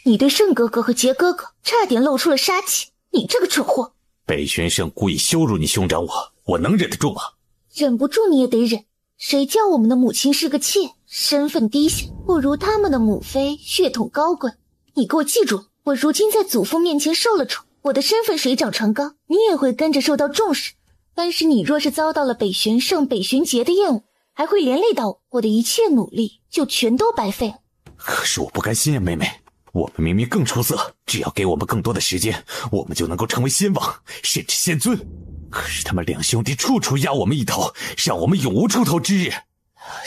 你对圣哥哥和杰哥哥差点露出了杀气，你这个蠢货！北玄圣故意羞辱你兄长我能忍得住吗？忍不住你也得忍，谁叫我们的母亲是个妾，身份低下，不如他们的母妃血统高贵。你给我记住了，我如今在祖父面前受了宠，我的身份水涨船高，你也会跟着受到重视。但是你若是遭到了北玄圣、北玄杰的厌恶，还会连累到我的一切努力就全都白费了。可是我不甘心啊，妹妹，我们明明更出色，只要给我们更多的时间，我们就能够成为仙王，甚至仙尊。可是他们两兄弟处处压我们一头，让我们永无出头之日。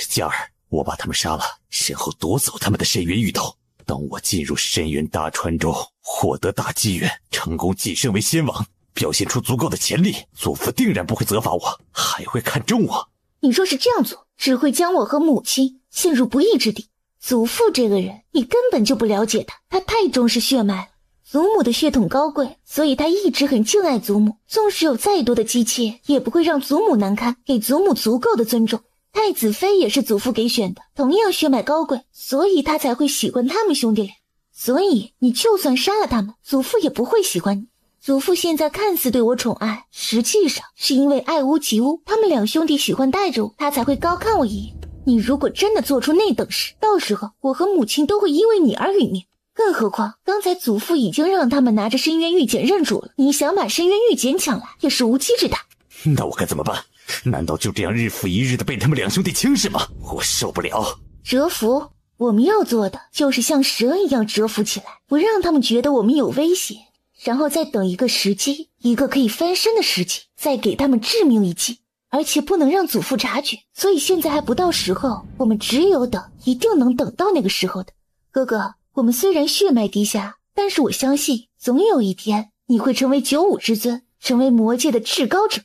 佳儿，我把他们杀了，身后夺走他们的深渊玉头。当我进入深渊大川中，获得大机缘，成功晋升为仙王，表现出足够的潜力，祖父定然不会责罚我，还会看重我。你若是这样做，只会将我和母亲陷入不义之地。祖父这个人，你根本就不了解他，他太重视血脉了。祖母的血统高贵，所以他一直很敬爱祖母，纵使有再多的姬妾，也不会让祖母难堪，给祖母足够的尊重。太子妃也是祖父给选的，同样血脉高贵，所以他才会喜欢他们兄弟俩。所以你就算杀了他们，祖父也不会喜欢你。祖父现在看似对我宠爱，实际上是因为爱屋及乌，他们两兄弟喜欢带着我，他才会高看我一眼。你如果真的做出那等事，到时候我和母亲都会因为你而殒命。更何况刚才祖父已经让他们拿着深渊玉简认主了，你想把深渊玉简抢来也是无稽之谈。那我该怎么办？难道就这样日复一日的被他们两兄弟轻视吗？我受不了。蛰伏，我们要做的就是像蛇一样蛰伏起来，不让他们觉得我们有威胁，然后再等一个时机，一个可以翻身的时机，再给他们致命一击。而且不能让祖父察觉，所以现在还不到时候，我们只有等，一定能等到那个时候的。哥哥，我们虽然血脉低下，但是我相信总有一天你会成为95之尊，成为魔界的至高者。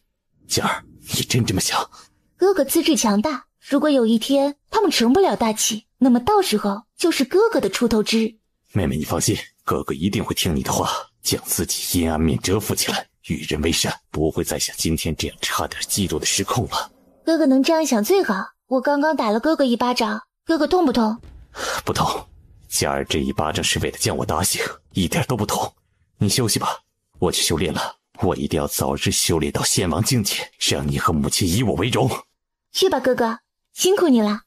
佳儿，你真这么想？哥哥资质强大，如果有一天他们成不了大器，那么到时候就是哥哥的出头之日。妹妹你放心，哥哥一定会听你的话，将自己阴暗面蛰伏起来，与人为善，不会再像今天这样差点嫉妒的失控了。哥哥能这样想最好。我刚刚打了哥哥一巴掌，哥哥痛不痛？不痛，佳儿这一巴掌是为了将我打醒，一点都不痛。你休息吧，我去修炼了，我一定要早日修炼到仙王境界，让你和母亲以我为荣。去吧哥哥，辛苦你了。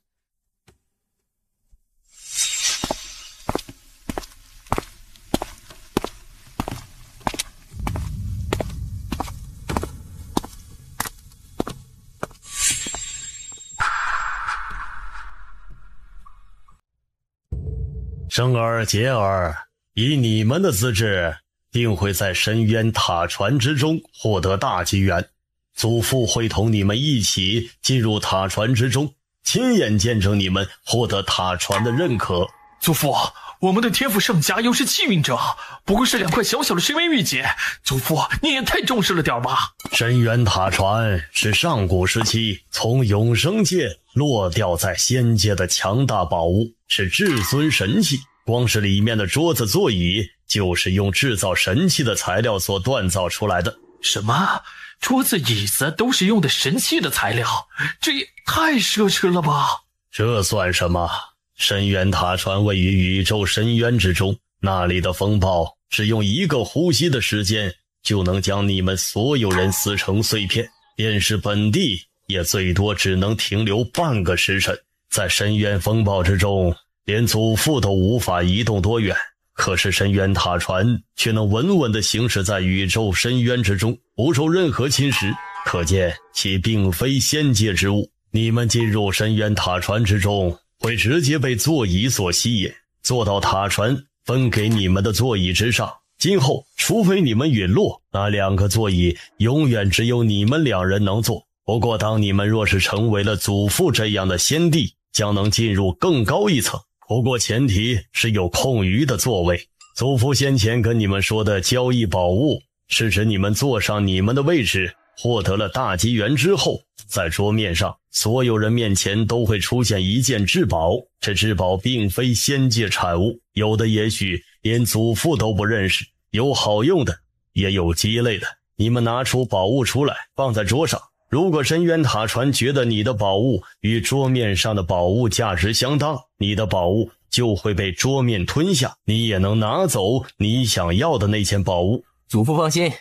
生儿杰儿，以你们的资质，定会在深渊塔船之中获得大机缘。祖父会同你们一起进入塔船之中，亲眼见证你们获得塔船的认可。祖父，我们的天赋圣家又是气运者，不过是2块小小的深渊玉简，祖父你也太重视了点吧。深渊塔船是上古时期从永生界落掉在仙界的强大宝物，是至尊神器。光是里面的桌子座椅就是用制造神器的材料所锻造出来的。什么？桌子椅子都是用的神器的材料？这也太奢侈了吧。这算什么？深渊塔船位于宇宙深渊之中，那里的风暴只用1个呼吸的时间就能将你们所有人撕成碎片，便是本地也最多只能停留半个时辰。在深渊风暴之中，连祖父都无法移动多远，可是深渊塔船却能稳稳地行驶在宇宙深渊之中，不受任何侵蚀，可见其并非仙界之物。你们进入深渊塔船之中，会直接被座椅所吸引，坐到塔船分给你们的座椅之上。今后除非你们陨落，那2个座椅永远只有你们2人能坐。不过当你们若是成为了祖父这样的先帝，将能进入更高一层，不过前提是有空余的座位。祖父先前跟你们说的交易宝物，是指你们坐上你们的位置，获得了大机缘之后，在桌面上所有人面前都会出现一件至宝。这至宝并非仙界产物，有的也许连祖父都不认识，有好用的，也有鸡肋的。你们拿出宝物出来放在桌上，如果深渊塔船觉得你的宝物与桌面上的宝物价值相当，你的宝物就会被桌面吞下，你也能拿走你想要的那件宝物。祖父放心，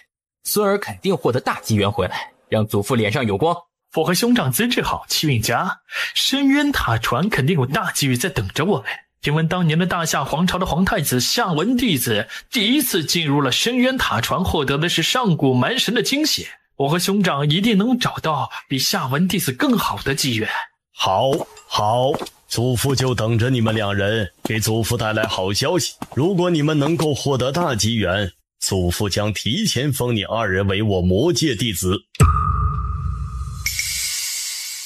孙儿肯定获得大机缘回来，让祖父脸上有光。我和兄长资质好，气运佳，深渊塔传肯定有大机遇在等着我们。听闻当年的大夏皇朝的皇太子夏文弟子第一次进入了深渊塔传，获得的是上古蛮神的精血。我和兄长一定能找到比夏文弟子更好的机缘。好，祖父就等着你们两人给祖父带来好消息。如果你们能够获得大机缘，祖父将提前封你二人为我魔界弟子。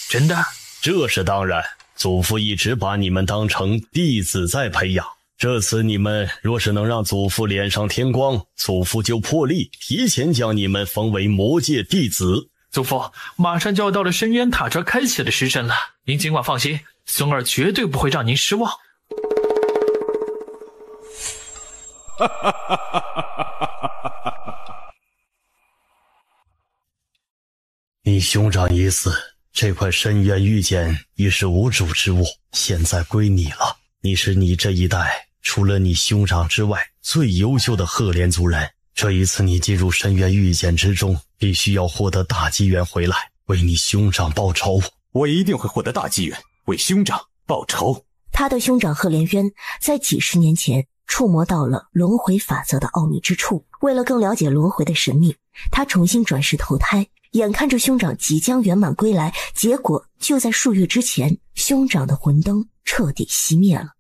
真的？这是当然，祖父一直把你们当成弟子在培养。这次你们若是能让祖父脸上添光，祖父就破例提前将你们封为魔界弟子。祖父，马上就要到了深渊塔传开启的时辰了，您尽管放心，孙儿绝对不会让您失望。你兄长已死，这块深渊玉简已是无主之物，现在归你了。你是你这一代除了你兄长之外最优秀的赫连族人。这一次你进入深渊玉简之中，必须要获得大机缘回来，为你兄长报仇。我一定会获得大机缘，为兄长报仇。他的兄长赫连渊在几十年前触摸到了轮回法则的奥秘之处，为了更了解轮回的神秘，他重新转世投胎。眼看着兄长即将圆满归来，结果就在数月之前，兄长的魂灯彻底熄灭了。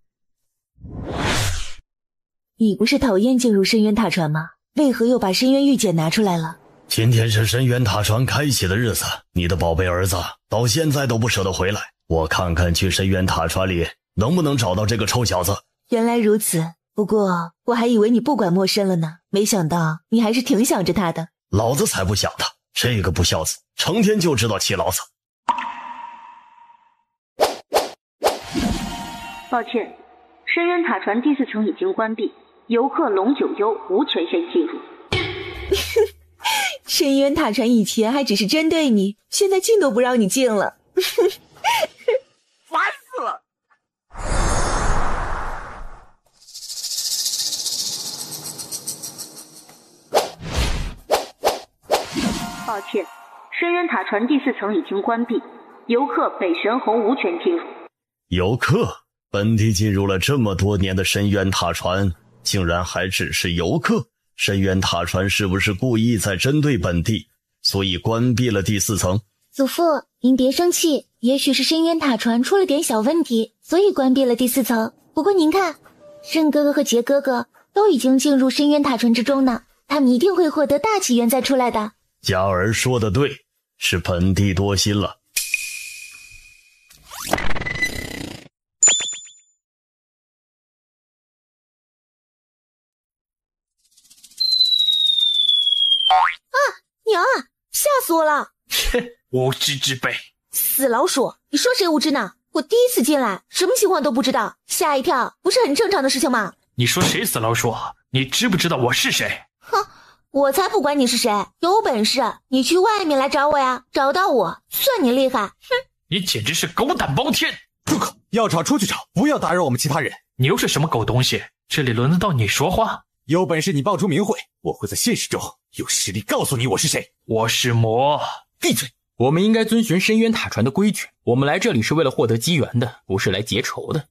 你不是讨厌进入深渊塔传吗？为何又把深渊玉简拿出来了？今天是深渊塔传开启的日子，你的宝贝儿子到现在都不舍得回来，我看看去深渊塔传里能不能找到这个臭小子。原来如此，不过我还以为你不管莫深了呢，没想到你还是挺想着他的。老子才不想他，这个不孝子成天就知道气老子。抱歉，深渊塔传第4层已经关闭，游客龙九幽无权限进入。深渊塔传以前还只是针对你，现在进都不让你进了。烦死了！抱歉，深渊塔传第4层已经关闭，游客北玄红无权进入。游客？本地进入了这么多年的深渊塔传，竟然还只是游客？深渊塔传是不是故意在针对本地，所以关闭了第4层？祖父，您别生气，也许是深渊塔传出了点小问题，所以关闭了第4层。不过您看，慎哥哥和杰哥哥都已经进入深渊塔传之中呢，他们一定会获得大机缘再出来的。嘉儿说的对，是本地多心了。娘啊，吓死我了！切，无知之辈！死老鼠，你说谁无知呢？我第一次进来，什么情况都不知道，吓一跳不是很正常的事情吗？你说谁死老鼠？你知不知道我是谁？哼，我才不管你是谁，有本事你去外面来找我呀，找到我算你厉害！哼，你简直是狗胆包天！住口！要吵出去吵，不要打扰我们其他人。你又是什么狗东西？这里轮得到你说话？有本事你报出名讳，我会在现实中有实力告诉你我是谁。我是魔。闭嘴！我们应该遵循深渊塔传的规矩，我们来这里是为了获得机缘的，不是来结仇的。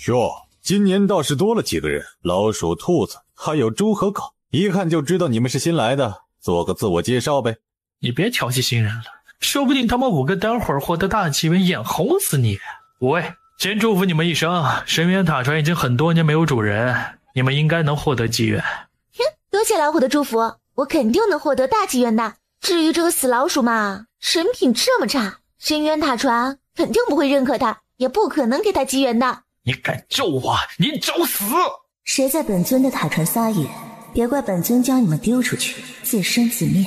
哟，今年倒是多了几个人，老鼠、兔子，还有猪和狗，一看就知道你们是新来的，做个自我介绍呗。你别调戏新人了，说不定他们5个待会儿获得大机缘，眼红死你。5位，先祝福你们一生，深渊塔传已经很多年没有主人，你们应该能获得机缘。多谢老虎的祝福，我肯定能获得大机缘的。至于这个死老鼠嘛，人品这么差，深渊塔传肯定不会认可他，也不可能给他机缘的。你敢咒我，你找死！谁在本尊的塔传撒野，别怪本尊将你们丢出去，自生自灭。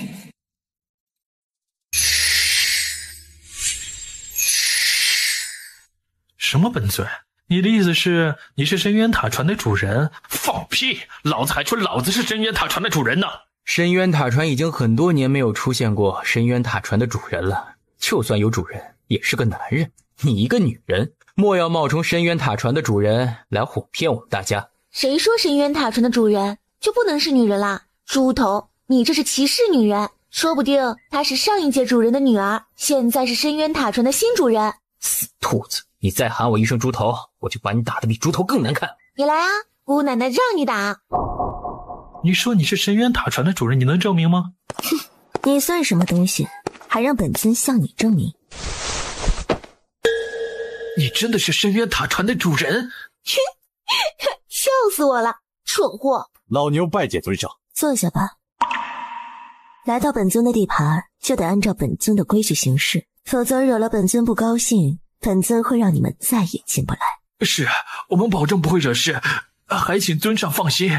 什么本尊？你的意思是你是深渊塔传的主人？放屁！老子还说老子是深渊塔传的主人呢！深渊塔传已经很多年没有出现过深渊塔传的主人了，就算有主人，也是个男人。你一个女人，莫要冒充深渊塔船的主人来哄骗我们大家。谁说深渊塔船的主人就不能是女人啦？猪头，你这是歧视女人，说不定她是上一届主人的女儿，现在是深渊塔船的新主人。死兔子，你再喊我一声猪头，我就把你打得比猪头更难看。你来啊，姑奶奶让你打。你说你是深渊塔船的主人，你能证明吗？哼，你算什么东西，还让本尊向你证明？你真的是深渊塔船的主人？笑死我了，蠢货！老牛拜见尊上。坐下吧。来到本尊的地盘，就得按照本尊的规矩行事，否则惹了本尊不高兴，本尊会让你们再也进不来。是，我们保证不会惹事，还请尊上放心。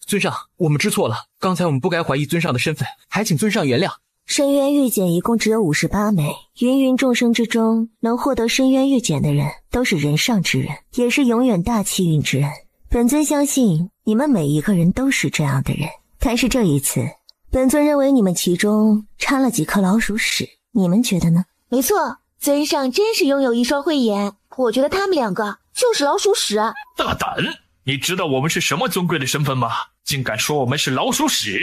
尊上，我们知错了，刚才我们不该怀疑尊上的身份，还请尊上原谅。深渊玉简一共只有58枚，芸芸众生之中能获得深渊玉简的人都是人上之人，也是永远大气运之人。本尊相信你们每一个人都是这样的人，但是这一次本尊认为你们其中掺了几颗老鼠屎，你们觉得呢？没错，尊上真是拥有一双慧眼，我觉得他们两个就是老鼠屎。大胆！你知道我们是什么尊贵的身份吗？竟敢说我们是老鼠屎！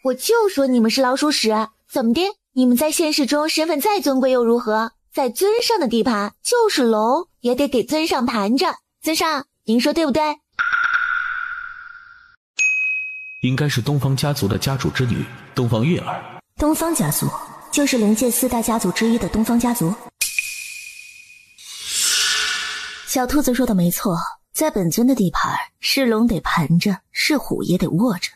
我就说你们是老鼠屎，怎么的？你们在现实中身份再尊贵又如何？在尊上的地盘，就是龙也得给尊上盘着。尊上，您说对不对？应该是东方家族的家主之女东方月儿。东方家族就是灵界4大家族之一的东方家族。小兔子说的没错，在本尊的地盘，是龙得盘着，是虎也得卧着。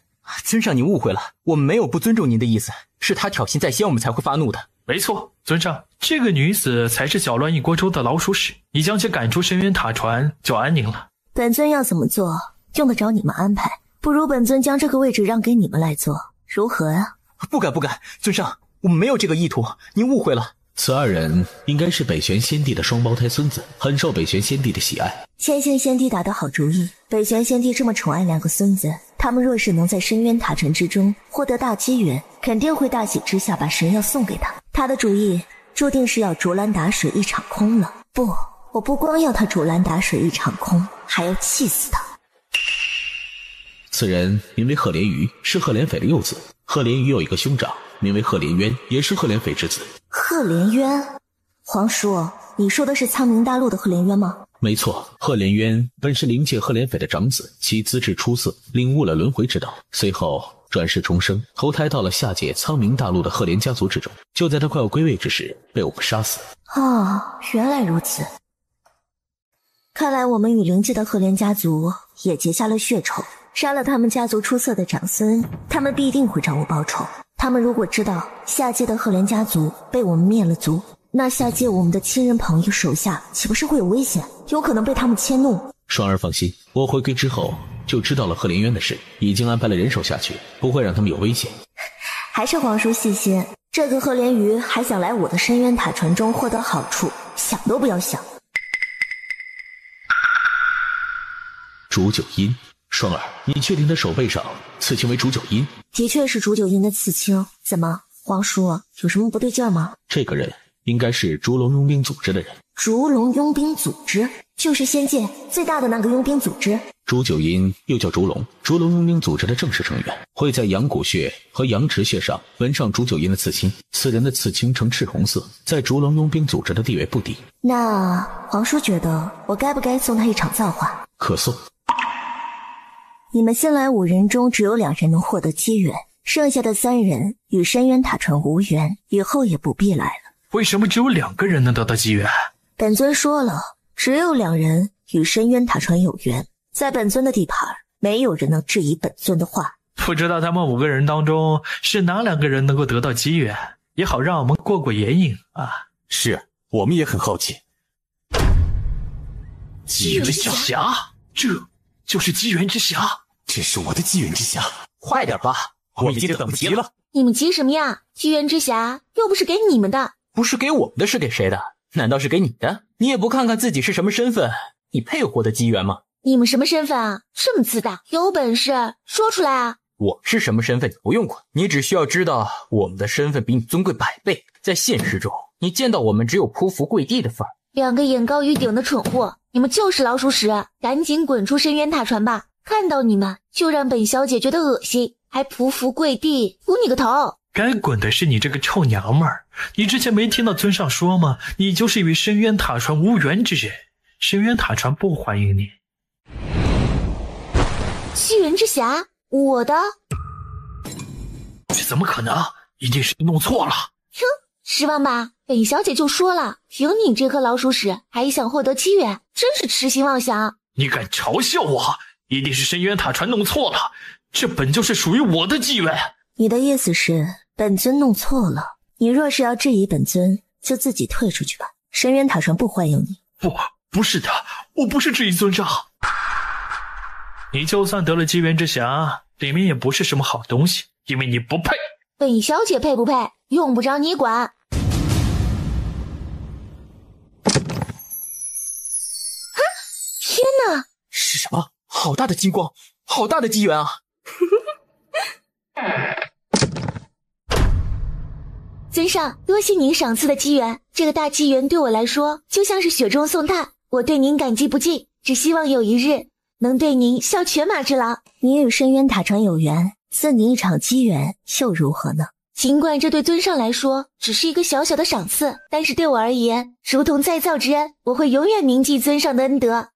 尊上，你误会了，我们没有不尊重您的意思，是他挑衅在先，我们才会发怒的。没错，尊上，这个女子才是搅乱一锅粥的老鼠屎，你将其赶出深渊塔船就安宁了。本尊要怎么做，用得着你们安排，不如本尊将这个位置让给你们来做，如何啊？不敢，尊上，我们没有这个意图，您误会了。此二人应该是北玄先帝的双胞胎孙子，很受北玄先帝的喜爱。千星先帝打得好主意，北玄先帝这么宠爱2个孙子，他们若是能在深渊塔船之中获得大机缘，肯定会大喜之下把神药送给他。他的主意注定是要竹篮打水一场空了。不，我不光要他竹篮打水一场空，还要气死他。此人名为赫连瑜，是赫连斐的幼子。赫连瑜有一个兄长名为赫连渊，也是赫连斐之子。赫连渊？皇叔，你说的是苍冥大陆的赫连渊吗？没错，赫连渊本是灵界赫连斐的长子，其资质出色，领悟了轮回之道，随后转世重生，投胎到了下界苍冥大陆的赫连家族之中。就在他快要归位之时，被我们杀死。哦，原来如此。看来我们与灵界的赫连家族也结下了血仇，杀了他们家族出色的长孙，他们必定会找我报仇。他们如果知道下界的赫连家族被我们灭了族，那下界我们的亲人朋友手下岂不是会有危险，有可能被他们迁怒。双儿放心，我回归之后就知道了赫连渊的事，已经安排了人手下去，不会让他们有危险。还是皇叔细心，这个赫连瑜还想来我的深渊塔船中获得好处，想都不要想。煮酒阴，双儿，你确定他手背上刺青为煮酒阴？的确是煮酒阴的刺青，怎么，皇叔有什么不对劲吗？这个人应该是烛龙佣兵组织的人。烛龙佣兵组织就是仙界最大的那个佣兵组织。煮酒阴又叫烛龙，烛龙佣兵组织的正式成员，会在阳骨穴和阳池穴上纹上煮酒阴的刺青。此人的刺青呈赤红色，在烛龙佣兵组织的地位不低。那皇叔觉得我该不该送他一场造化？可送。你们新来5人中只有2人能获得机缘，剩下的3人与深渊塔船无缘，以后也不必来了。为什么只有2个人能得到机缘？本尊说了，只有2人与深渊塔船有缘，在本尊的地盘，没有人能质疑本尊的话。不知道他们5个人当中是哪2个人能够得到机缘，也好让我们过过眼瘾啊。是，我们也很好奇。机缘之匣，这就是机缘之匣。这是我的机缘之匣，快点吧，我已经等不及了。你们急什么呀？机缘之匣又不是给你们的。不是给我们的，是给谁的？难道是给你的？你也不看看自己是什么身份，你配获得机缘吗？你们什么身份啊？这么自大，有本事说出来啊！我是什么身份你不用管，你只需要知道我们的身份比你尊贵100倍。在现实中，你见到我们只有匍匐跪地的份儿，两个眼高于顶的蠢货，你们就是老鼠屎，赶紧滚出深渊塔船吧！看到你们就让本小姐觉得恶心，还匍匐跪地，扶你个头！该滚的是你这个臭娘们儿！你之前没听到尊上说吗？你就是与深渊塔船无缘之人，深渊塔船不欢迎你。七人之匣，我的？这怎么可能？一定是弄错了。哼，失望吧？本小姐就说了，凭你这颗老鼠屎，还想获得机缘，真是痴心妄想！你敢嘲笑我？一定是深渊塔船弄错了，这本就是属于我的机缘。你的意思是本尊弄错了？你若是要质疑本尊，就自己退出去吧。深渊塔船不欢迎你。不是的，我不是质疑尊上。你就算得了机缘之匣，里面也不是什么好东西，因为你不配。本小姐配不配，用不着你管。天哪！是什么？好大的金光，好大的机缘啊！尊上，多谢您赏赐的机缘，这个大机缘对我来说就像是雪中送炭，我对您感激不尽，只希望有一日能对您效犬马之劳。你与深渊塔船有缘，赐你一场机缘又如何呢？尽管这对尊上来说只是一个小小的赏赐，但是对我而言如同再造之恩，我会永远铭记尊上的恩德。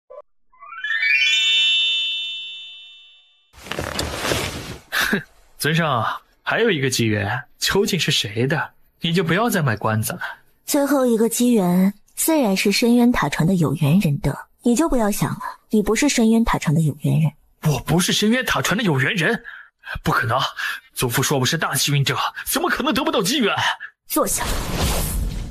哼，尊上还有一个机缘，究竟是谁的？你就不要再卖关子了。最后一个机缘自然是深渊塔船的有缘人的，你就不要想了，你不是深渊塔船的有缘人。我不是深渊塔船的有缘人，不可能！祖父说我是大幸运者，怎么可能得不到机缘？坐下。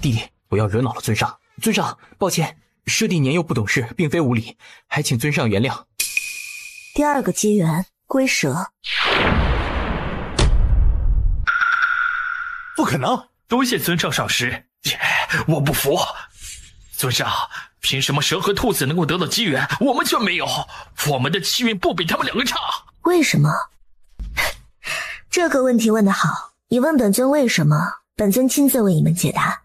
弟弟，不要惹恼了尊上。尊上，抱歉，师弟年幼不懂事，并非无礼，还请尊上原谅。第二个机缘龟蛇。不可能！多谢尊上赏识，我不服。尊上，凭什么蛇和兔子能够得到机缘，我们却没有？我们的气运不比他们两个差。为什么？这个问题问得好，你问本尊为什么，本尊亲自为你们解答。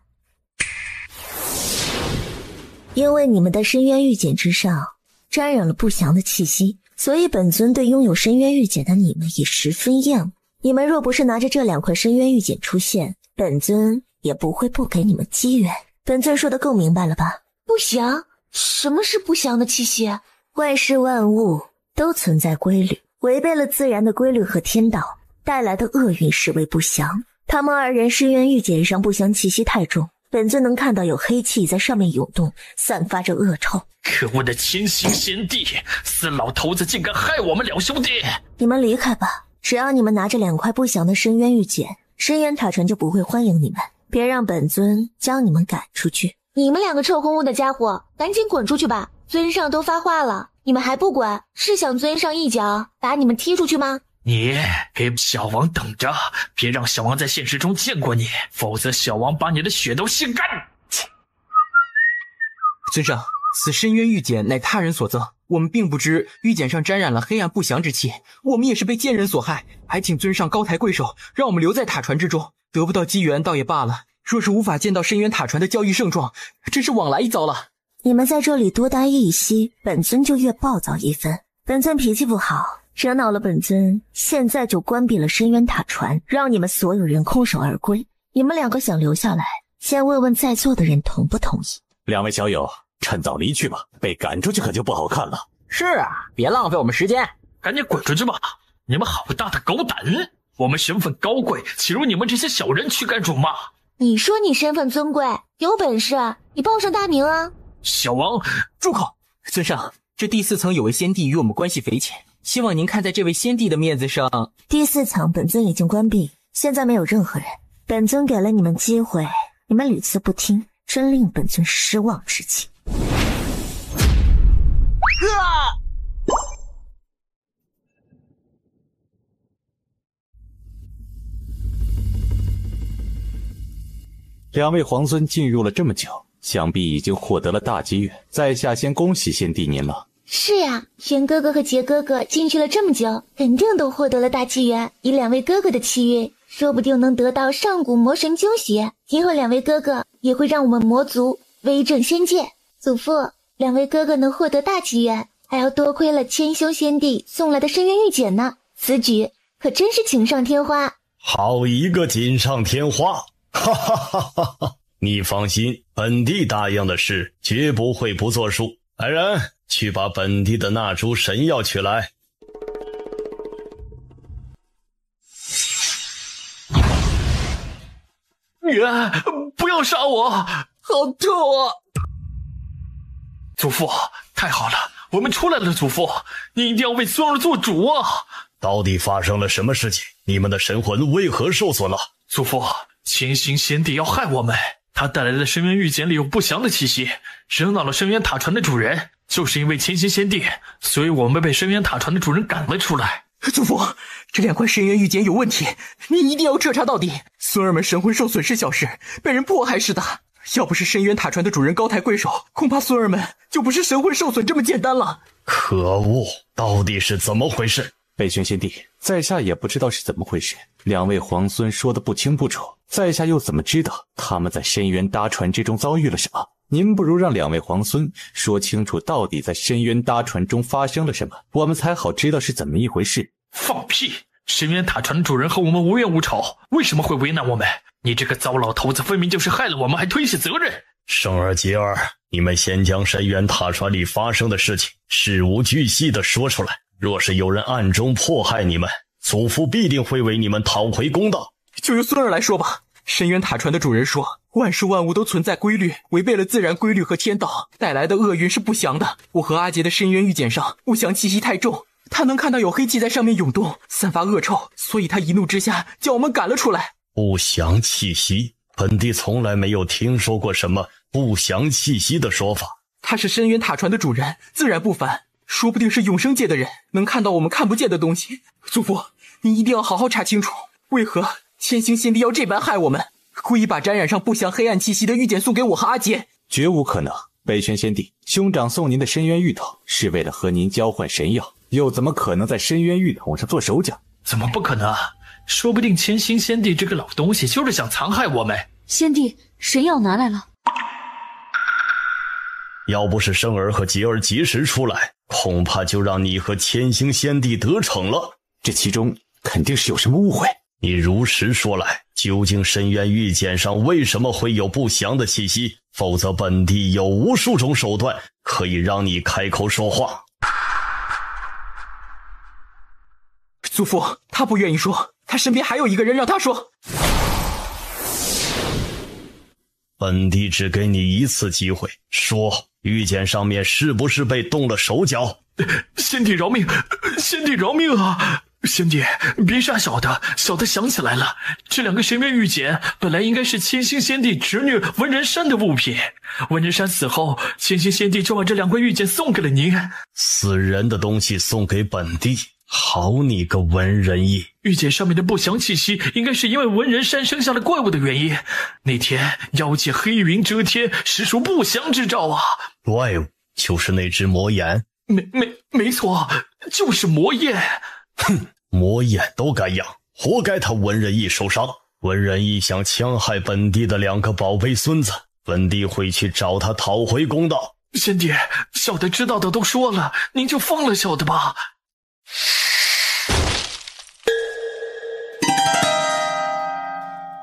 因为你们的深渊玉简之上沾染了不祥的气息，所以本尊对拥有深渊玉简的你们也十分厌恶。你们若不是拿着这2块深渊玉简出现，本尊也不会不给你们机缘。本尊说的够明白了吧？不祥？什么是不祥的气息？万事万物都存在规律，违背了自然的规律和天道，带来的厄运视为不祥。他们2人深渊玉简上不祥气息太重，本尊能看到有黑气在上面涌动，散发着恶臭。可恶的千行贤弟，死老头子竟敢害我们2兄弟！你们离开吧，只要你们拿着2块不祥的深渊玉简，深渊塔船就不会欢迎你们。别让本尊将你们赶出去。你们2个臭烘烘的家伙，赶紧滚出去吧！尊上都发话了，你们还不滚，是想尊上一脚把你们踢出去吗？你给小王等着，别让小王在现实中见过你，否则小王把你的血都吸干。尊上，此深渊玉简乃他人所赠，我们并不知玉简上沾染了黑暗不祥之气，我们也是被奸人所害，还请尊上高抬贵手，让我们留在塔船之中。得不到机缘倒也罢了，若是无法见到深渊塔船的交易盛状，真是枉来一遭了。你们在这里多待一息，本尊就越暴躁一分。本尊脾气不好，惹恼了本尊，现在就关闭了深渊塔船，让你们所有人空手而归。你们2个想留下来，先问问在座的人同不同意。2位小友，趁早离去吧，被赶出去可就不好看了。是啊，别浪费我们时间，赶紧滚出去吧！你们好大的狗胆！我们身份高贵，岂如你们这些小人去敢辱骂？你说你身份尊贵，有本事你报上大名啊！小王，住口！尊上，这第4层有位先帝与我们关系匪浅，希望您看在这位先帝的面子上。第4层本尊已经关闭，现在没有任何人。本尊给了你们机会，你们屡次不听，真令本尊失望至极。2位皇孙进入了这么久，想必已经获得了大机缘，在下先恭喜先帝您了。是呀，玄哥哥和杰哥哥进去了这么久，肯定都获得了大机缘。以2位哥哥的气运，说不定能得到上古魔神灸血。今后2位哥哥也会让我们魔族威震仙界。祖父，两位哥哥能获得大机缘，还要多亏了千修仙帝送来的深渊玉简呢。此举可真是锦上添花。好一个锦上添花！哈哈哈哈哈！你放心，本帝答应的事绝不会不作数。来人，去把本帝的那株神药取来。女儿，不要杀我！好痛啊！祖父，太好了，我们出来了！祖父，你一定要为孙儿做主啊！到底发生了什么事情？你们的神魂为何受损了？祖父，千星仙帝要害我们，他带来的深渊玉简里有不祥的气息，惹恼了深渊塔船的主人。就是因为千星仙帝，所以我们被深渊塔船的主人赶了出来。祖父，这2块深渊玉简有问题，您一定要彻查到底。孙儿们神魂受损是小事，被人迫害是大。要不是深渊塔船的主人高抬贵手，恐怕孙儿们就不是神魂受损这么简单了。可恶，到底是怎么回事？北玄仙帝，在下也不知道是怎么回事，两位皇孙说的不清不楚，在下又怎么知道他们在深渊搭船之中遭遇了什么？您不如让两位皇孙说清楚到底在深渊搭船中发生了什么，我们才好知道是怎么一回事。放屁！深渊塔船的主人和我们无冤无仇，为什么会为难我们？你这个糟老头子分明就是害了我们，还推卸责任。生儿杰儿，你们先将深渊塔船里发生的事情事无巨细地说出来，若是有人暗中迫害你们，祖父必定会为你们讨回公道。就由孙儿来说吧，深渊塔船的主人说，万事万物都存在规律，违背了自然规律和天道，带来的厄运是不祥的。我和阿杰的深渊玉简上不祥气息太重，他能看到有黑气在上面涌动，散发恶臭，所以他一怒之下将我们赶了出来。不祥气息？本帝从来没有听说过什么不祥气息的说法。他是深渊塔船的主人，自然不凡，说不定是永生界的人，能看到我们看不见的东西。祖父，你一定要好好查清楚，为何千星仙帝要这般害我们，故意把沾染上不祥黑暗气息的玉简送给我和阿杰？绝无可能。北玄仙帝，兄长送您的深渊玉筒是为了和您交换神药，又怎么可能在深渊玉筒上做手脚？怎么不可能啊？说不定千星仙帝这个老东西就是想残害我们。仙帝，神药拿来了。要不是生儿和杰儿及时出来，恐怕就让你和千星仙帝得逞了。这其中肯定是有什么误会。你如实说来，究竟深渊玉简上为什么会有不祥的气息？否则本帝有无数种手段可以让你开口说话。祖父，他不愿意说，他身边还有一个人让他说。本帝只给你一次机会，说玉简上面是不是被动了手脚？仙帝饶命！仙帝饶命啊！仙帝，别杀小的，小的想起来了，这2个深渊玉简本来应该是千星仙帝侄女文人山的物品。文人山死后，千星仙帝就把这2块玉简送给了您。死人的东西送给本帝，好你个文人义！玉简上面的不祥气息，应该是因为文人山生下了怪物的原因。那天妖界黑云遮天，实属不祥之兆啊！怪物就是那只魔眼？没错，就是魔焰。哼，魔眼都该养，活该他文人义受伤。文人义想戕害本帝的2个宝贝孙子，本帝会去找他讨回公道。仙帝，小的知道的都说了，您就放了小的吧。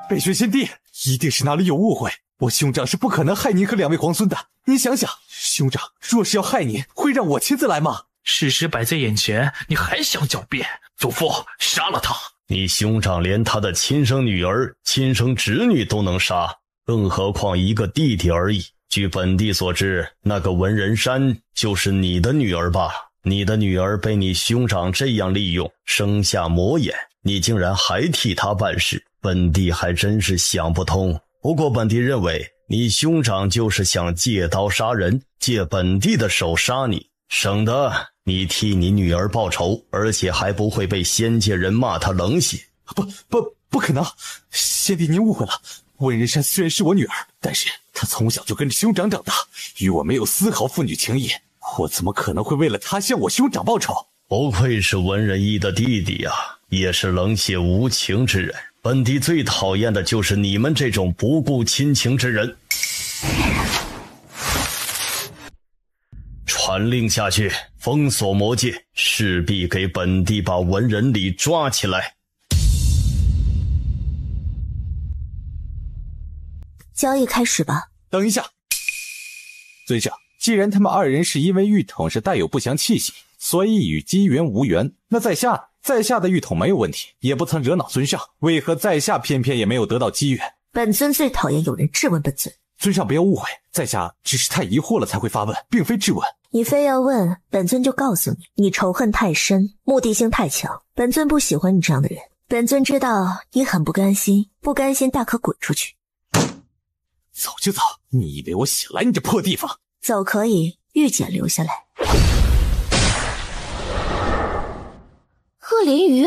北玄仙帝，一定是哪里有误会，我兄长是不可能害您和2位皇孙的。您想想，兄长若是要害您，会让我亲自来吗？事实摆在眼前，你还想狡辩？祖父，杀了他！你兄长连他的亲生女儿、亲生侄女都能杀，更何况一个弟弟而已。据本帝所知，那个文人山就是你的女儿吧？你的女儿被你兄长这样利用，生下魔眼，你竟然还替他办事，本帝还真是想不通。不过本帝认为，你兄长就是想借刀杀人，借本帝的手杀你，省得你替你女儿报仇，而且还不会被仙界人骂他冷血。不可能！仙帝您误会了，文人山虽然是我女儿，但是她从小就跟着兄长长大，与我没有丝毫父女情谊，我怎么可能会为了她向我兄长报仇？不愧是文人义的弟弟啊，也是冷血无情之人。本帝最讨厌的就是你们这种不顾亲情之人。传令下去，封锁魔界，势必给本地把文人里抓起来。交易开始吧。等一下，尊上，既然他们二人是因为玉筒是带有不祥气息，所以与姬元无缘，那在下的玉筒没有问题，也不曾惹恼尊上，为何在下偏偏也没有得到机缘？本尊最讨厌有人质问本尊。尊上不要误会，在下只是太疑惑了才会发问，并非质问。你非要问，本尊就告诉你，你仇恨太深，目的性太强，本尊不喜欢你这样的人。本尊知道你很不甘心，不甘心大可滚出去。走就走，你以为我想来你这破地方？走可以，玉简留下来。赫连鱼，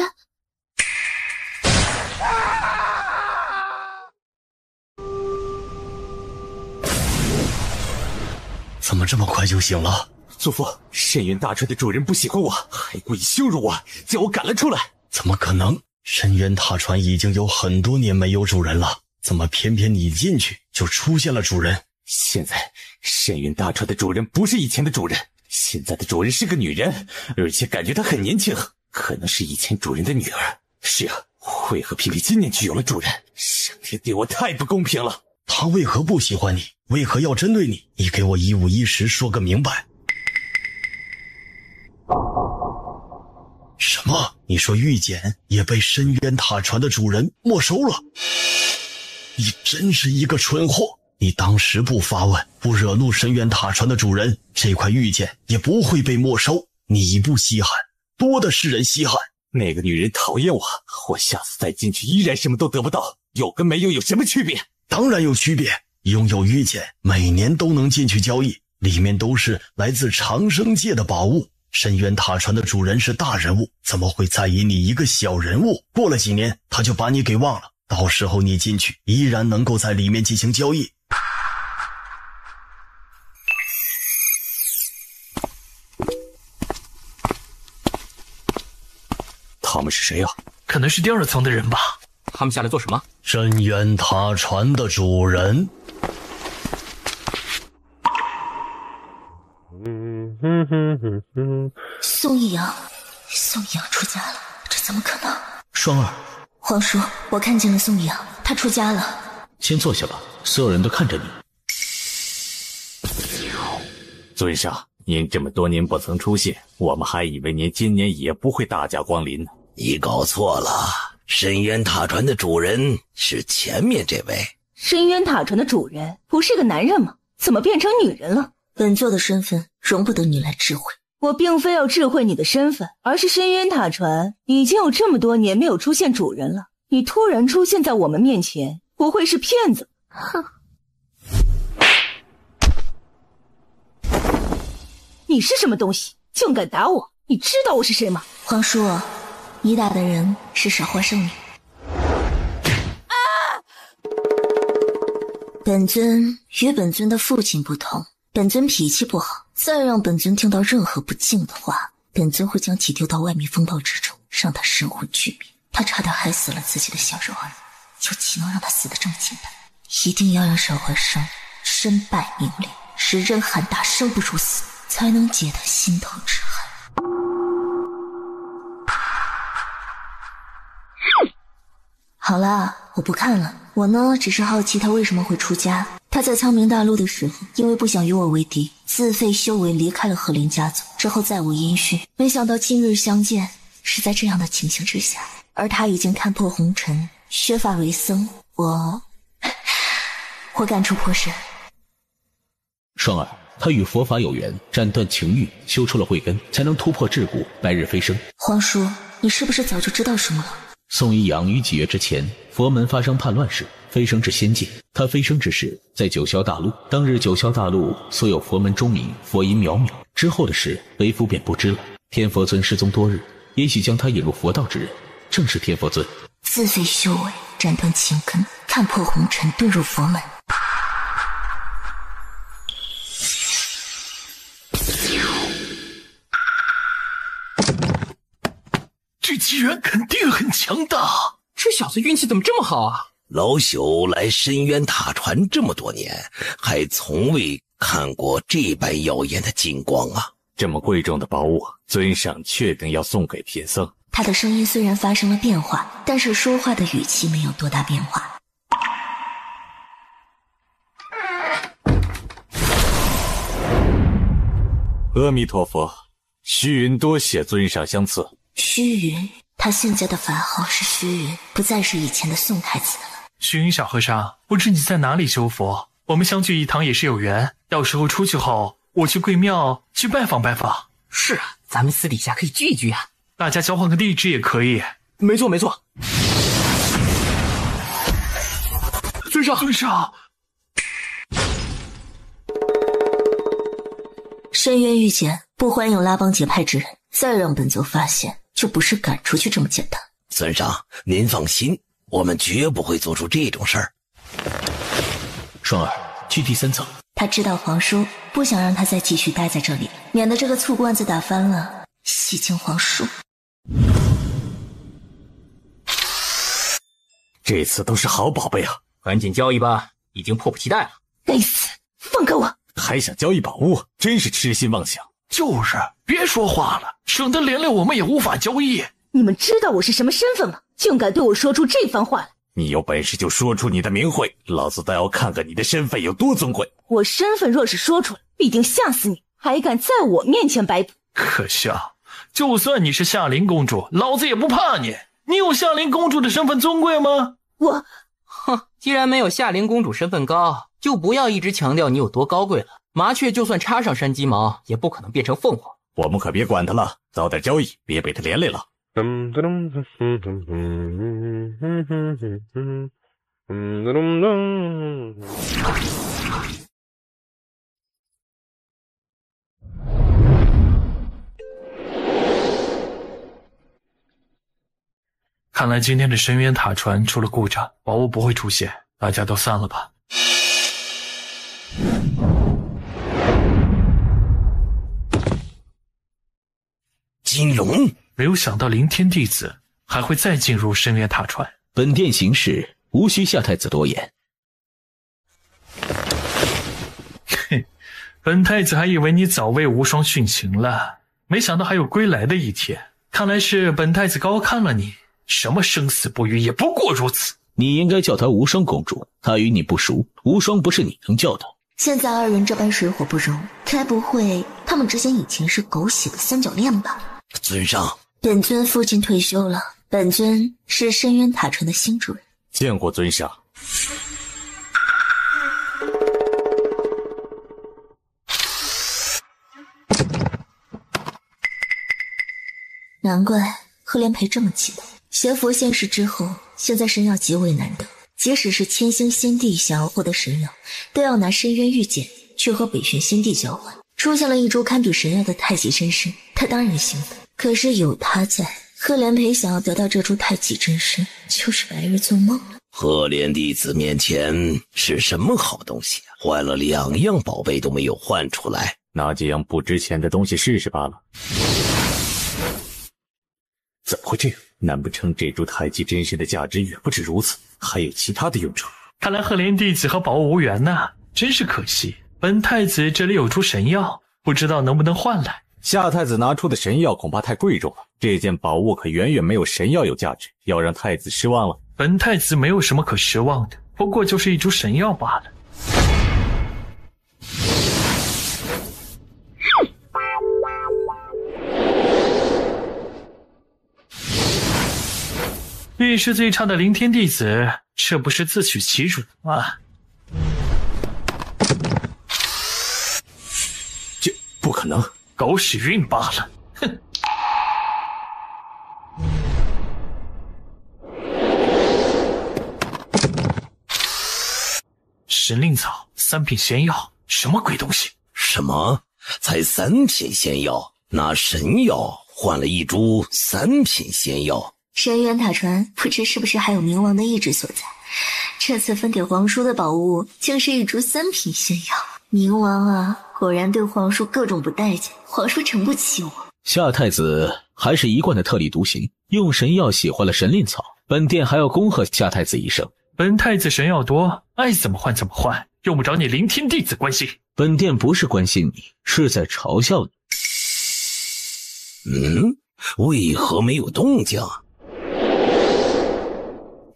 怎么这么快就醒了？祖父，深渊大船的主人不喜欢我，还故意羞辱我，将我赶了出来。怎么可能？深渊塔船已经有很多年没有主人了，怎么偏偏你进去就出现了主人？现在深渊大船的主人不是以前的主人，现在的主人是个女人，而且感觉她很年轻，可能是以前主人的女儿。是啊，为何偏偏今年就有了主人？上天对我太不公平了。他为何不喜欢你？为何要针对你？你给我一五一十说个明白。什么？你说玉简也被深渊塔船的主人没收了？你真是一个蠢货！你当时不发问，不惹怒深渊塔船的主人，这块玉简也不会被没收。你不稀罕，多的是人稀罕。那个女人讨厌我，我下次再进去依然什么都得不到，有跟没有有什么区别？当然有区别，拥有玉简每年都能进去交易，里面都是来自长生界的宝物。深渊塔船的主人是大人物，怎么会在意你一个小人物？过了几年他就把你给忘了，到时候你进去依然能够在里面进行交易。他们是谁啊？可能是第二层的人吧。他们下来做什么？深渊塔船的主人。宋一阳出家了，这怎么可能？双儿，皇叔，我看见了宋一阳，他出家了。先坐下吧，所有人都看着你。尊上，您这么多年不曾出现，我们还以为您今年也不会大驾光临呢。你搞错了，深渊塔船的主人是前面这位。深渊塔船的主人不是个男人吗？怎么变成女人了？本座的身份容不得你来智慧。我并非要智慧你的身份，而是深渊塔船已经有这么多年没有出现主人了，你突然出现在我们面前，不会是骗子？哼！你是什么东西，竟敢打我？你知道我是谁吗？皇叔，你打的人是少花少女。本尊与本尊的父亲不同，本尊脾气不好，再让本尊听到任何不敬的话，本尊会将其丢到外面风暴之中，让他神魂俱灭。他差点害死了自己的小肉儿，又岂能让他死得这么简单？一定要让少华生身败名裂，使人喊打生不如死，才能解他心头之恨。好了，我不看了。我呢，只是好奇他为什么会出家。他在苍冥大陆的时候，因为不想与我为敌，自废修为离开了赫连家族，之后再无音讯。没想到今日相见，是在这样的情形之下。而他已经看破红尘，削发为僧。我感触颇深。双儿，他与佛法有缘，斩断情欲，修出了慧根，才能突破桎梏，白日飞升。皇叔，你是不是早就知道什么了？宋一阳于几月之前，佛门发生叛乱时，飞升至仙界。他飞升之时，在九霄大陆。当日九霄大陆所有佛门钟鸣，佛音渺渺。之后的事，为夫便不知了。天佛尊失踪多日，也许将他引入佛道之人，正是天佛尊。自废修为，斩断情根，看破红尘，遁入佛门。这机缘肯定很强大。这小子运气怎么这么好啊？老朽来深渊塔船这么多年，还从未看过这般耀眼的金光啊！这么贵重的宝物，尊上确定要送给贫僧？他的声音虽然发生了变化，但是说话的语气没有多大变化。阿弥陀佛，虚云多谢尊上相赐。虚云，他现在的法号是虚云，不再是以前的宋太子了。虚云小和尚，不知你在哪里修佛？我们相聚一堂也是有缘，到时候出去后，我去贵庙去拜访拜访。是啊，咱们私底下可以聚一聚啊。大家交换个地址也可以。没错没错。尊上，尊上。深渊御前，不欢迎拉帮结派之人，再让本座发现，就不是赶出去这么简单。尊上，您放心，我们绝不会做出这种事儿。双儿，去第3层。他知道皇叔不想让他再继续待在这里，免得这个醋罐子打翻了，戏精皇叔。这次都是好宝贝啊，赶紧交易吧，已经迫不及待了。该死，放开我！还想交易宝物，真是痴心妄想。就是，别说话了，省得连累我们也无法交易。你们知道我是什么身份吗？竟敢对我说出这番话来！你有本事就说出你的名讳，老子倒要看看你的身份有多尊贵。我身份若是说出来，必定吓死你，还敢在我面前摆谱？可笑，就算你是夏琳公主，老子也不怕你。你有夏琳公主的身份尊贵吗？既然没有夏琳公主身份高，就不要一直强调你有多高贵了。麻雀就算插上山鸡毛，也不可能变成凤凰。我们可别管他了，早点交易，别被他连累了。看来今天的深渊塔船出了故障，宝物不会出现，大家都散了吧。金龙，没有想到凌天弟子还会再进入深渊塔船。本殿行事无需夏太子多言。嘿，本太子还以为你早为无双殉情了，没想到还有归来的一天。看来是本太子高看了你，什么生死不渝也不过如此。你应该叫她无双公主，她与你不熟，无双不是你能叫的。现在二人这般水火不容，该不会他们之间以前是狗血的三角恋吧？尊上，本尊父亲退休了，本尊是深渊塔船的新主人。见过尊上。难怪赫连培这么气愤。邪佛现世之后，现在神药极为难得，即使是千星仙帝想要获得神药，都要拿深渊玉简去和北玄仙帝交换。出现了一株堪比神药的太极真身，他当然兴奋。可是有他在，赫连培想要得到这株太极真身，就是白日做梦了。赫连弟子面前是什么好东西啊？换了2样宝贝都没有换出来，拿几样不值钱的东西试试罢了。怎么会这样？难不成这株太极真身的价值远不止如此，还有其他的用处？看来赫连弟子和宝物无缘呐，真是可惜。本太子这里有株神药，不知道能不能换来。夏太子拿出的神药恐怕太贵重了，这件宝物可远远没有神药有价值，要让太子失望了。本太子没有什么可失望的，不过就是一株神药罢了。遇事最差的凌天弟子，这不是自取其辱吗？这不可能，狗屎运罢了。哼！神令草，3品仙药，什么鬼东西？什么？才3品仙药，拿神药换了一株3品仙药？深渊塔船不知是不是还有冥王的意志所在，这次分给皇叔的宝物竟是一株3品仙药。冥王啊，果然对皇叔各种不待见，皇叔承不起我。夏太子还是一贯的特立独行，用神药洗换了神令草，本殿还要恭贺夏太子一声。本太子神药多，爱怎么换怎么换，用不着你凌天弟子关心。本殿不是关心你，是在嘲笑你。为何没有动静？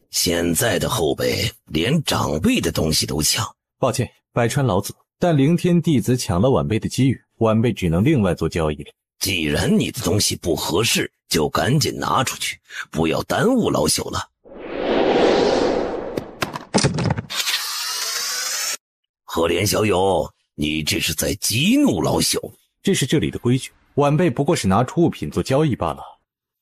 现在的后辈连长辈的东西都抢。抱歉，百川老祖，但灵天弟子抢了晚辈的机遇，晚辈只能另外做交易了。既然你的东西不合适，就赶紧拿出去，不要耽误老朽了。赫连小友，你这是在激怒老朽。这是这里的规矩，晚辈不过是拿出物品做交易罢了。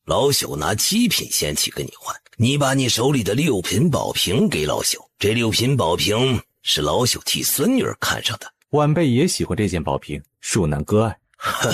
老朽拿7品仙器跟你换，你把你手里的6品宝瓶给老朽，这6品宝瓶是老朽替孙女儿看上的。晚辈也喜欢这件宝瓶，恕难割爱。哼，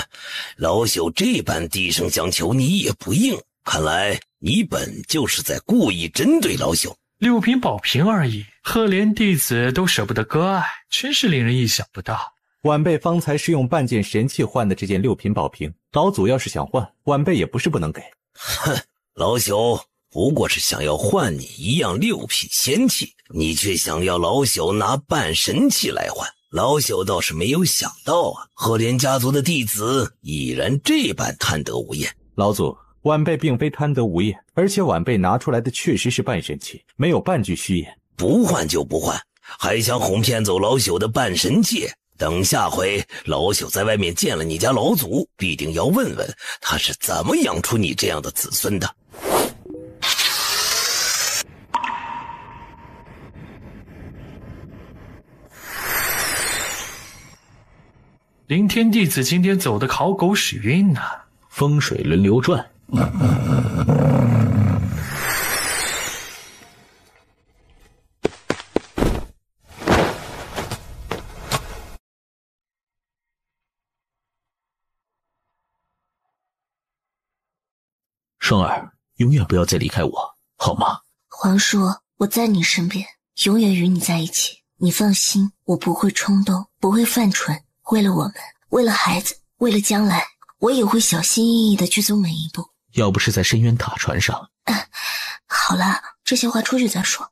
老朽这般低声相求你也不应，看来你本就是在故意针对老朽。 6品宝瓶而已，赫连弟子都舍不得割爱，真是令人意想不到。晚辈方才是用半件神器换的这件6品宝瓶，老祖要是想换，晚辈也不是不能给。哼，老朽不过是想要换你一样6品仙器，你却想要老朽拿半神器来换。老朽倒是没有想到啊，赫连家族的弟子已然这般贪得无厌。老祖，晚辈并非贪得无厌，而且晚辈拿出来的确实是半神器，没有半句虚言。不换就不换，还想哄骗走老朽的半神器？等下回老朽在外面见了你家老祖，必定要问问他是怎么养出你这样的子孙的。灵天弟子今天走的好狗屎运啊！风水轮流转。双儿，永远不要再离开我，好吗？皇叔，我在你身边，永远与你在一起。你放心，我不会冲动，不会犯蠢。为了我们，为了孩子，为了将来，我也会小心翼翼地去走每一步。要不是在深渊塔船上……好了，这些话出去再说。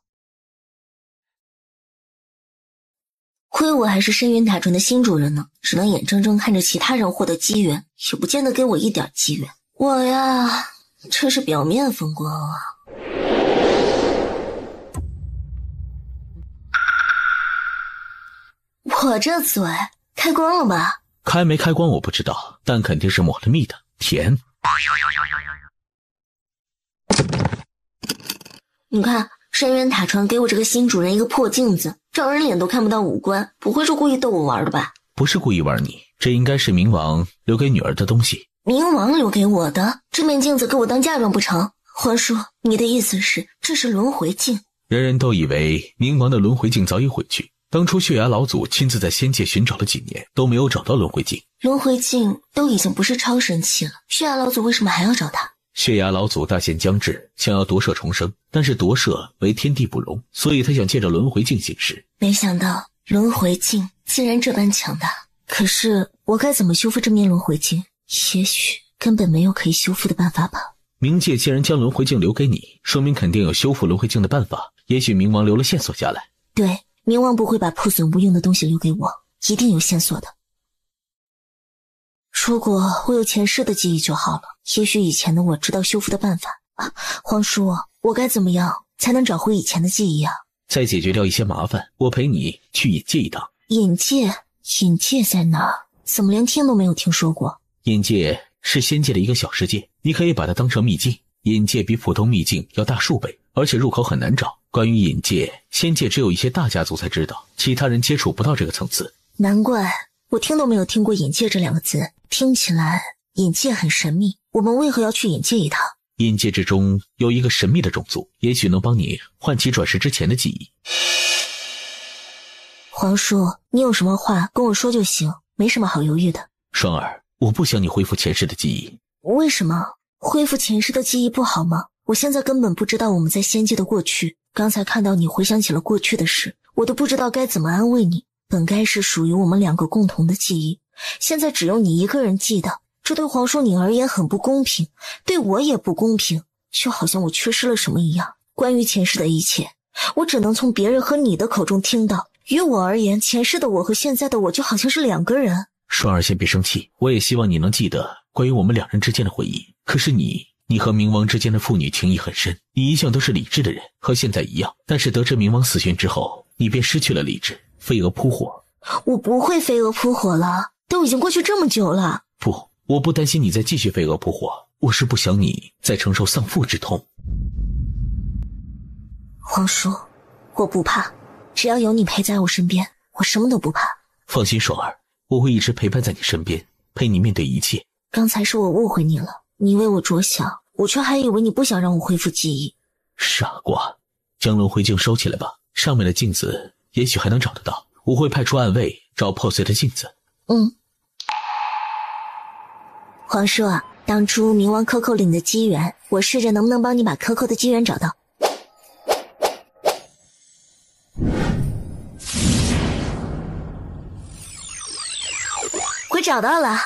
亏我还是深渊塔船的新主人呢，只能眼睁睁看着其他人获得机缘，也不见得给我一点机缘。我呀，这是表面风光啊。我这嘴开光了吧？开没开光我不知道，但肯定是抹了蜜的，甜。你看，深渊塔船给我这个新主人一个破镜子，照人脸都看不到五官，不会是故意逗我玩的吧？不是故意玩你，这应该是冥王留给女儿的东西。冥王留给我的？这面镜子给我当嫁妆不成？皇叔，你的意思是这是轮回镜？人人都以为冥王的轮回镜早已毁去。当初血崖老祖亲自在仙界寻找了几年，都没有找到轮回镜。轮回镜都已经不是超神器了，血崖老祖为什么还要找他？血崖老祖大限将至，想要夺舍重生，但是夺舍为天地不容，所以他想借着轮回镜行事。没想到轮回镜竟然这般强大。可是我该怎么修复这面轮回镜？也许根本没有可以修复的办法吧。冥界既然将轮回镜留给你，说明肯定有修复轮回镜的办法，也许冥王留了线索下来。对，冥王不会把破损无用的东西留给我，一定有线索的。如果我有前世的记忆就好了，也许以前的我知道修复的办法啊。皇叔，我该怎么样才能找回以前的记忆啊？再解决掉一些麻烦，我陪你去隐界一趟。隐界？隐界在哪儿？怎么连听都没有听说过？隐界是仙界的一个小世界，你可以把它当成秘境。隐界比普通秘境要大数倍，而且入口很难找。关于隐界，仙界只有一些大家族才知道，其他人接触不到这个层次。难怪我听都没有听过隐界这2个字，听起来隐界很神秘。我们为何要去隐界一趟？隐界之中有一个神秘的种族，也许能帮你唤起转世之前的记忆。皇叔，你有什么话跟我说就行，没什么好犹豫的。双儿，我不想你恢复前世的记忆。为什么？恢复前世的记忆不好吗？我现在根本不知道我们在仙界的过去，刚才看到你回想起了过去的事，我都不知道该怎么安慰你。本该是属于我们2个共同的记忆，现在只有你一个人记得，这对皇叔你而言很不公平，对我也不公平，就好像我缺失了什么一样。关于前世的一切，我只能从别人和你的口中听到。于我而言，前世的我和现在的我就好像是2个人。双儿先别生气，我也希望你能记得关于我们两人之间的回忆。可是你和冥王之间的父女情谊很深，你一向都是理智的人，和现在一样。但是得知冥王死讯之后，你便失去了理智，飞蛾扑火。我不会飞蛾扑火了，都已经过去这么久了。不，我不担心你再继续飞蛾扑火，我是不想你再承受丧父之痛。皇叔，我不怕，只要有你陪在我身边，我什么都不怕。放心，双儿，我会一直陪伴在你身边，陪你面对一切。刚才是我误会你了，你为我着想，我却还以为你不想让我恢复记忆。傻瓜，将轮回镜收起来吧，上面的镜子也许还能找得到。我会派出暗卫找破碎的镜子。皇叔啊，当初冥王Coco领的机缘，我试着能不能帮你把Coco的机缘找到。我找到了。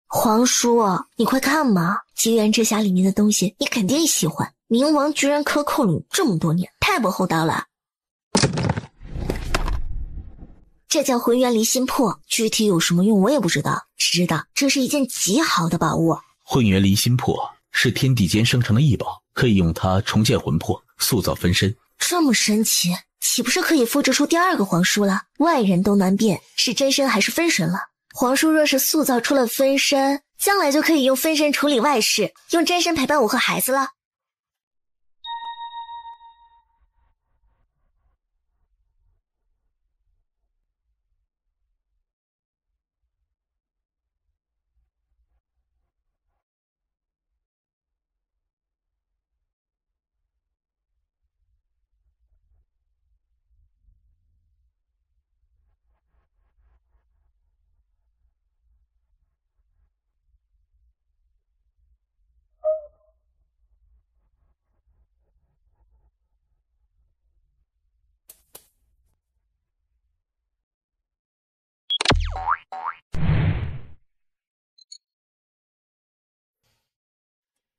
皇叔，你快看嘛，机缘之匣里面的东西你肯定喜欢。冥王居然克扣了你这么多年，太不厚道了。这叫浑元离心魄，具体有什么用我也不知道，只知道这是一件极好的宝物。浑元离心魄是天地间生成的异宝，可以用它重建魂魄，塑造分身。这么神奇，岂不是可以复制出第二个皇叔了？外人都难辨是真身还是分身了。皇叔若是塑造出了分身，将来就可以用分身处理外事，用真身陪伴我和孩子了。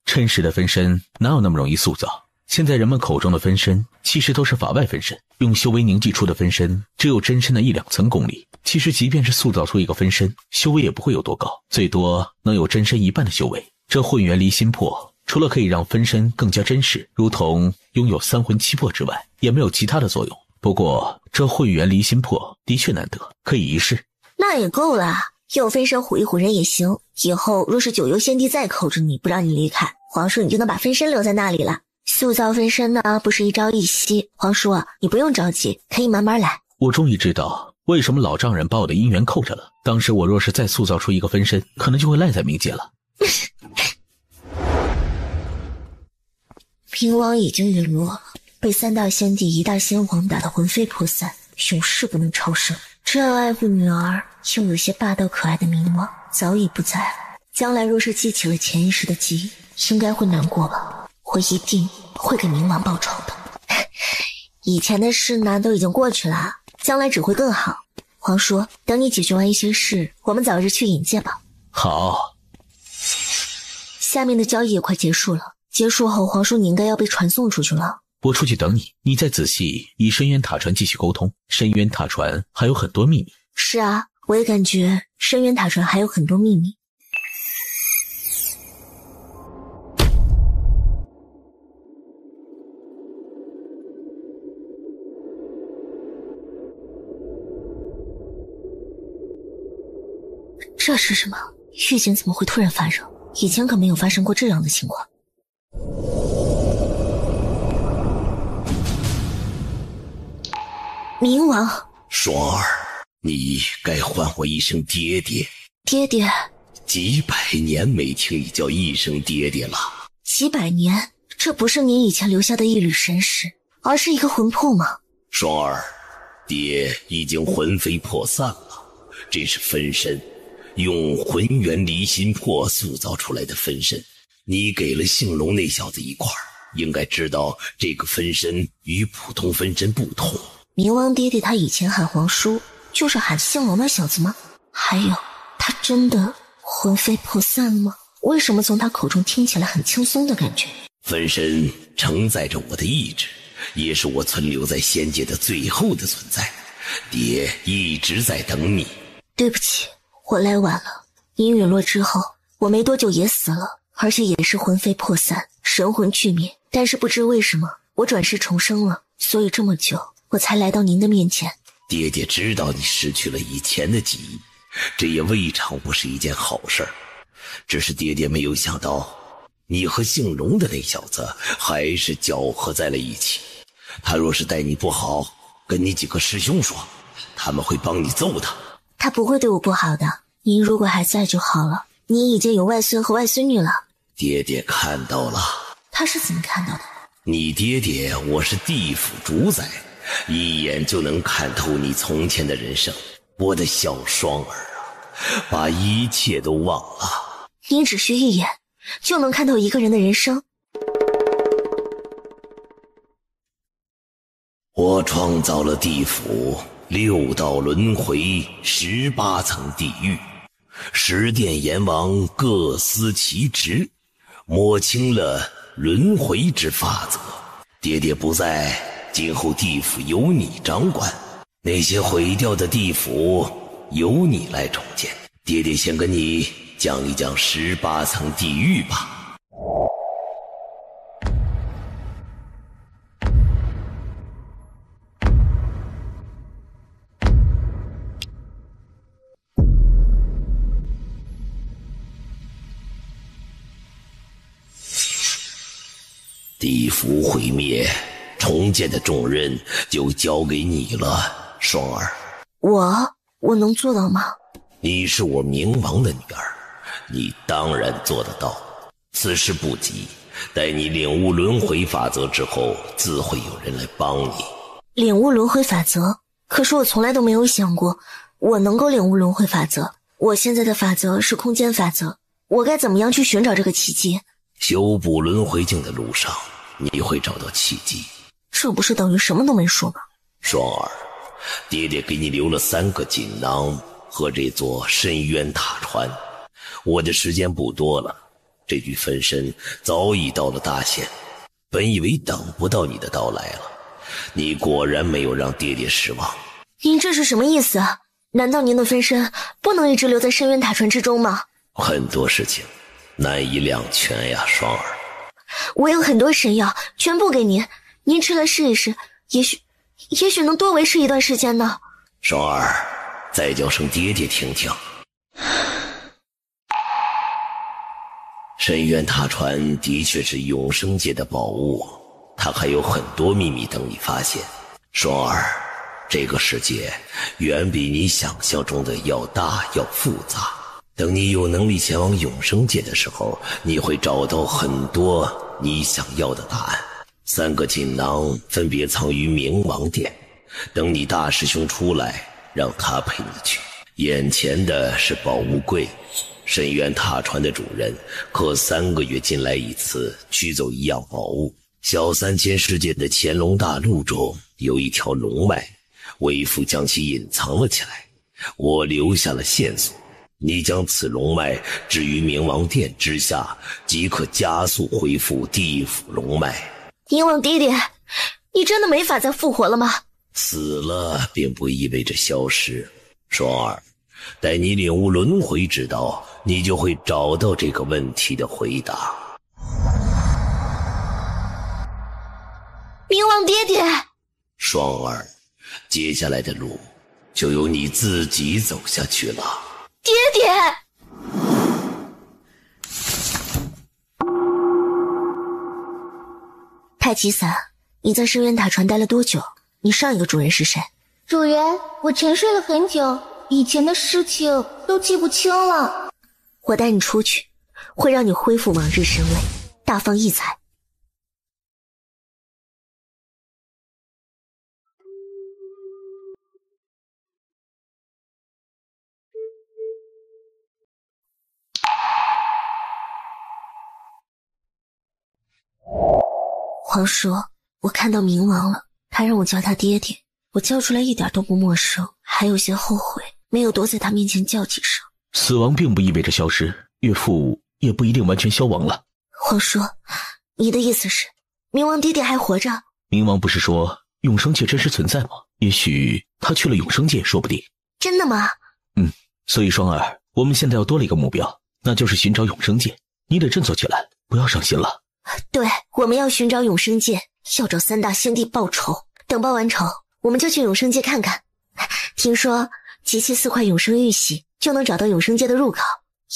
真实的分身哪有那么容易塑造？现在人们口中的分身其实都是法外分身，用修为凝聚出的分身只有真身的1-2层功力。其实即便是塑造出一个分身，修为也不会有多高，最多能有真身1半的修为。这混元离心魄除了可以让分身更加真实，如同拥有3魂7魄之外，也没有其他的作用。不过这混元离心魄的确难得，可以一试。那也够了，有分身唬一唬人也行。以后若是九幽仙帝再扣着你不让你离开，皇叔你就能把分身留在那里了。塑造分身呢，不是一朝一夕，皇叔啊，你不用着急，可以慢慢来。我终于知道为什么老丈人把我的姻缘扣着了。当时我若是再塑造出一个分身，可能就会赖在冥界了。冥王已经陨落了，被3大仙帝1大仙王打得魂飞魄散，永世不能超生。这样爱护女儿又有些霸道可爱的冥王早已不在了。将来若是记起了前一世的记忆，应该会难过吧。我一定会给冥王报仇的。以前的事呢都已经过去了，将来只会更好。皇叔，等你解决完一些事，我们早日去引界吧。好。下面的交易也快结束了，结束后皇叔你应该要被传送出去了。我出去等你，你再仔细以深渊塔船继续沟通。深渊塔船还有很多秘密。是啊，我也感觉深渊塔船还有很多秘密。这是什么？遇见怎么会突然发热？以前可没有发生过这样的情况。冥王，双儿，你该唤我一声爹爹。爹爹，几百年没听你叫一声爹爹了。几百年？这不是你以前留下的一缕神识，而是一个魂魄吗？双儿，爹已经魂飞魄散了，这是分身，用浑元离心魄塑造出来的分身。你给了姓龙那小子一块，应该知道这个分身与普通分身不同。冥王爹爹他以前喊皇叔，就是喊姓龙那小子吗？还有，他真的魂飞魄散了吗？为什么从他口中听起来很轻松的感觉？分身承载着我的意志，也是我存留在仙界的最后的存在。爹一直在等你。对不起，我来晚了。您陨落之后，我没多久也死了，而且也是魂飞魄散，神魂俱灭。但是不知为什么，我转世重生了，所以这么久我才来到您的面前。爹爹知道你失去了以前的记忆，这也未尝不是一件好事儿。只是爹爹没有想到，你和姓荣的那小子还是搅合在了一起。他若是待你不好，跟你几个师兄说，他们会帮你揍他。他不会对我不好的，您如果还在就好了。您已经有外孙和外孙女了。爹爹看到了。他是怎么看到的？你爹爹我是地府主宰，一眼就能看透你从前的人生。我的小双儿啊，把一切都忘了。您只需一眼就能看透一个人的人生。我创造了地府，6道轮回，18层地狱，10殿阎王各司其职，摸清了轮回之法则。爹爹不在，今后地府由你掌管，那些毁掉的地府由你来重建。爹爹先跟你讲一讲18层地狱吧。地府毁灭，重建的重任就交给你了，双儿。我能做到吗？你是我冥王的女儿，你当然做得到。此事不急，待你领悟轮回法则之后，自会有人来帮你。领悟轮回法则？可是我从来都没有想过我能够领悟轮回法则。我现在的法则是空间法则，我该怎么样去寻找这个契机？修补轮回镜的路上，你会找到契机。这不是等于什么都没说吗？双儿，爹爹给你留了3个锦囊和这座深渊塔船。我的时间不多了，这具分身早已到了大限。本以为等不到你的到来了，你果然没有让爹爹失望。您这是什么意思啊？难道您的分身不能一直留在深渊塔船之中吗？很多事情难以两全呀，双儿。我有很多神药，全部给您，您吃了试一试，也许能多维持一段时间呢。双儿，再叫声爹爹听听。深渊塔船的确是永生界的宝物，它还有很多秘密等你发现。双儿，这个世界远比你想象中的要大要复杂。等你有能力前往永生界的时候，你会找到很多你想要的答案。3个锦囊分别藏于冥王殿，等你大师兄出来，让他陪你去。眼前的是宝物柜，深渊塔船的主人可3个月进来一次，取走1样宝物。小3000世界的乾隆大陆中有一条龙脉，为父将其隐藏了起来，我留下了线索。你将此龙脉置于冥王殿之下，即可加速恢复地府龙脉。冥王爹爹，你真的没法再复活了吗？死了并不意味着消失，双儿，待你领悟轮回之道，你就会找到这个问题的回答。冥王爹爹，双儿，接下来的路就由你自己走下去了。爹爹！太极伞，你在深渊塔船待了多久？你上一个主人是谁？主人，我沉睡了很久，以前的事情都记不清了。我带你出去，会让你恢复往日神威，大放异彩。皇叔，我看到冥王了，他让我叫他爹爹，我叫出来一点都不陌生，还有些后悔没有多在他面前叫几声。死亡并不意味着消失，岳父也不一定完全消亡了。皇叔，你的意思是冥王爹爹还活着？冥王不是说永生界真实存在吗？也许他去了永生界说不定。真的吗？所以双儿，我们现在要多了一个目标，那就是寻找永生界。你得振作起来，不要伤心了。对，我们要寻找永生界，要找3大先帝报仇。等报完仇，我们就去永生界看看。听说集齐4块永生玉玺就能找到永生界的入口，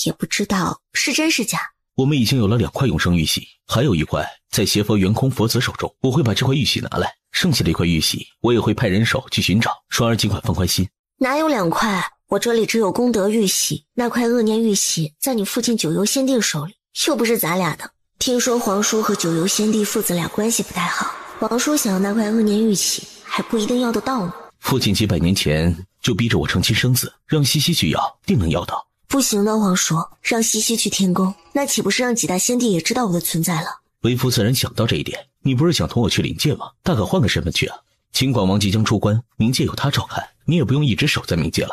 也不知道是真是假。我们已经有了2块永生玉玺，还有1块在邪佛圆空佛子手中。我会把这块玉玺拿来，剩下的1块玉玺我也会派人手去寻找。双儿尽管放宽心。哪有2块？我这里只有功德玉玺，那块恶念玉玺在你父亲九幽先帝手里，又不是咱俩的。听说皇叔和九幽先帝父子俩关系不太好，皇叔想要那块恶念玉玺还不一定要得到呢。父亲几百年前就逼着我成亲生子，让西西去要，定能要到。不行的，皇叔，让西西去天宫，那岂不是让几大先帝也知道我的存在了？为夫自然想到这一点。你不是想同我去灵界吗？大可换个身份去啊。秦广王即将出关，冥界有他照看，你也不用一直守在冥界了。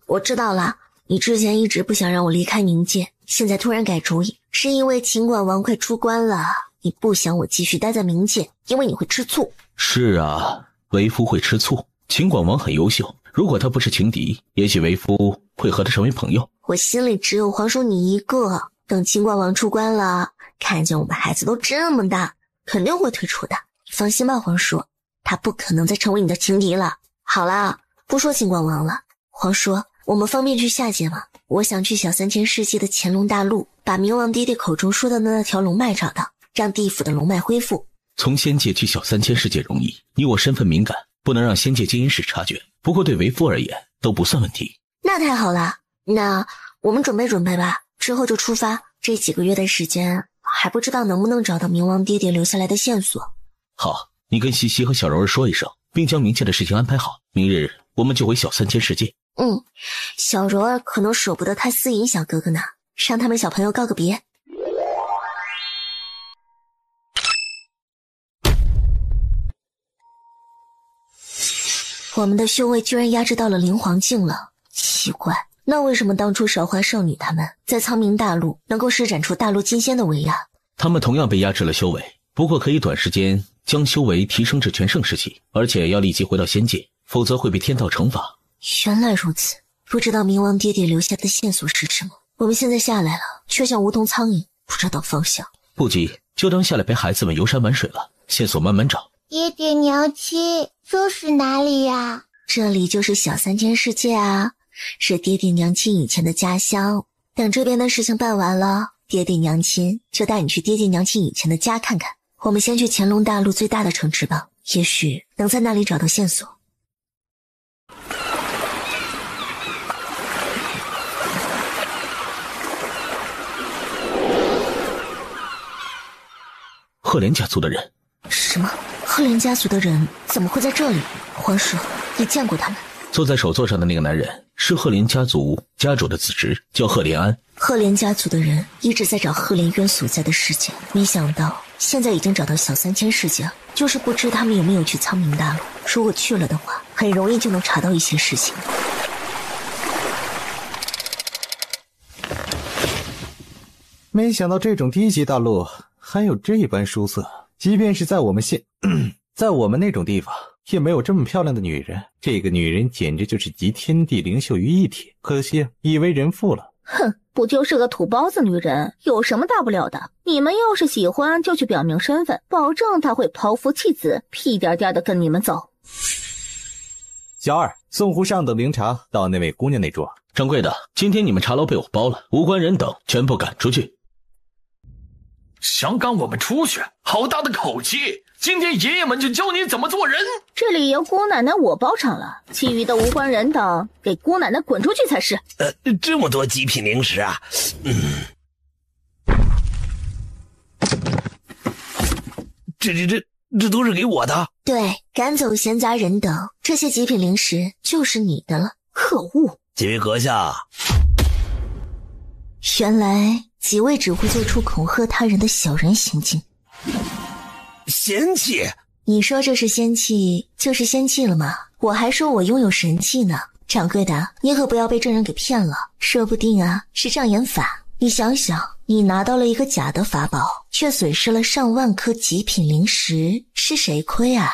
我知道了。你之前一直不想让我离开冥界，现在突然改主意，是因为秦广王快出关了，你不想我继续待在冥界，因为你会吃醋。是啊，为夫会吃醋。秦广王很优秀，如果他不是情敌，也许为夫会和他成为朋友。我心里只有皇叔你一个，等秦广王出关了，看见我们孩子都这么大，肯定会退出的。放心吧，皇叔，他不可能再成为你的情敌了。好啦，不说秦广王了，皇叔，我们方便去下界吗？我想去小3000世纪的乾隆大陆，把冥王爹爹口中说的那条龙脉找到，让地府的龙脉恢复。从仙界去小3000世界容易，你我身份敏感，不能让仙界监音室察觉。不过对为夫而言都不算问题。那太好了，那我们准备准备吧，之后就出发。这几个月的时间，还不知道能不能找到冥王爹爹留下来的线索。好，你跟西西和小柔儿说一声，并将冥界的事情安排好。明日我们就回小3000世界。小柔儿可能舍不得太思颖小哥哥呢，让他们小朋友告个别。我们的修为居然压制到了灵皇境了，奇怪，那为什么当初韶华少女他们在苍冥大陆能够施展出大陆金仙的威压？他们同样被压制了修为，不过可以短时间将修为提升至全盛时期，而且要立即回到仙界，否则会被天道惩罚。原来如此，不知道冥王爹爹留下的线索是什么。我们现在下来了，却像无头苍蝇，不知道方向。不急，就当下来陪孩子们游山玩水了，线索慢慢找。爹爹娘亲，这是哪里呀？这里就是小3000世界啊，是爹爹娘亲以前的家乡。等这边的事情办完了，爹爹娘亲就带你去爹爹娘亲以前的家看看。我们先去乾隆大陆最大的城池吧，也许能在那里找到线索。赫连家族的人？什么？赫连家族的人怎么会在这里？皇叔，你见过他们？坐在首座上的那个男人是赫连家族家主的子侄，叫赫连安。赫连家族的人一直在找赫连渊所在的世界，没想到现在已经找到小3000世界了，就是不知他们有没有去苍冥大陆。如果去了的话，很容易就能查到一些事情。没想到这种低级大陆还有这般殊色，即便是在我们在我们那种地方也没有这么漂亮的女人。这个女人简直就是集天地灵秀于一体，可惜已为人妇了。哼，不就是个土包子女人，有什么大不了的？你们要是喜欢就去表明身份，保证她会抛夫弃子，屁颠颠的跟你们走。小二，送壶上等灵茶到那位姑娘那桌。掌柜的，今天你们茶楼被我包了，无关人等全部赶出去。想赶我们出去，好大的口气！今天爷爷们就教你怎么做人。这里由姑奶奶我包场了，其余的无关人等给姑奶奶滚出去才是。这么多极品零食啊！这都是给我的。对，赶走闲杂人等，这些极品零食就是你的了。可恶！几位阁下，原来几位只会做出恐吓他人的小人行径。仙气？你说这是仙气就是仙气了吗？我还说我拥有神气呢。掌柜的，你可不要被这人给骗了，说不定啊是障眼法，你想想，你拿到了一个假的法宝，却损失了上万颗极品灵石，是谁亏啊？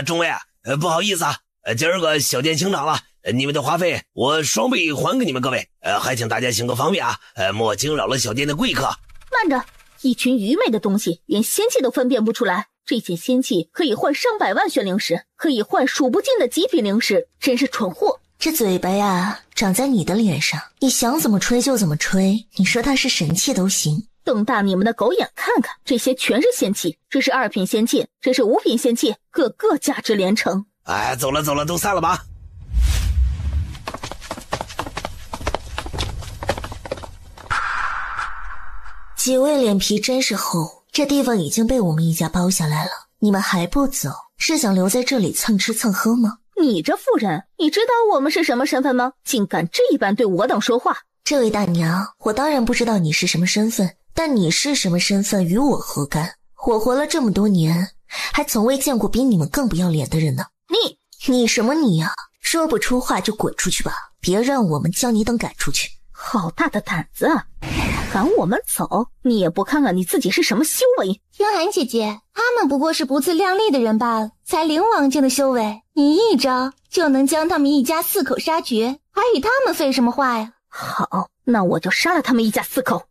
中尉，不好意思啊，今儿个小店清场了，你们的花费我双倍还给你们各位，还请大家行个方便啊，莫惊扰了小店的贵客。慢着，一群愚昧的东西，连仙气都分辨不出来。这些仙气可以换上百万玄灵石，可以换数不尽的极品灵石，真是蠢货。这嘴巴呀，长在你的脸上，你想怎么吹就怎么吹。你说它是神器都行。瞪大你们的狗眼看看，这些全是仙气，这是2品仙气，这是5品仙气，个个价值连城。哎，走了，都散了吧。几位脸皮真是厚，这地方已经被我们一家包下来了，你们还不走，是想留在这里蹭吃蹭喝吗？你这妇人，你知道我们是什么身份吗？竟敢这般对我等说话！这位大娘，我当然不知道你是什么身份，但你是什么身份与我何干？我活了这么多年，还从未见过比你们更不要脸的人呢。你什么你啊？说不出话就滚出去吧，别让我们将你等赶出去。好大的胆子啊！赶我们走，你也不看看你自己是什么修为。天寒姐姐，他们不过是不自量力的人罢了，才灵王境的修为，你一招就能将他们一家4口杀绝，还与他们废什么话呀？好，那我就杀了他们一家4口。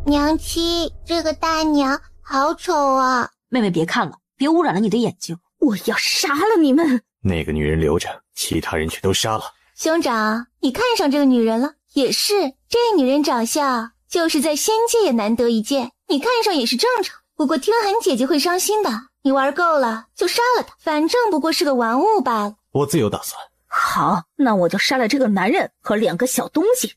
娘亲，这个大娘好丑啊！妹妹别看了，别污染了你的眼睛。我要杀了你们！那个女人留着，其他人却都杀了。兄长，你看上这个女人了？也是，这女人长相就是在仙界也难得一见，你看上也是正常。不过天寒姐姐会伤心的，你玩够了就杀了她，反正不过是个玩物罢了。我自有打算。好，那我就杀了这个男人和2个小东西。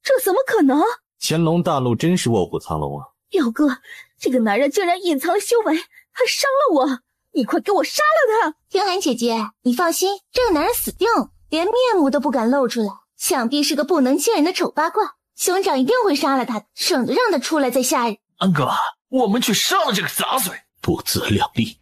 这怎么可能？乾隆大陆真是卧虎藏龙啊！表哥，这个男人竟然隐藏了修为，还伤了我！你快给我杀了他！天寒姐姐，你放心，这个男人死定了，连面目都不敢露出来，想必是个不能见人的丑八怪。兄长一定会杀了他的，省得让他出来再吓人。安哥，我们去杀了这个杂碎！不自量力！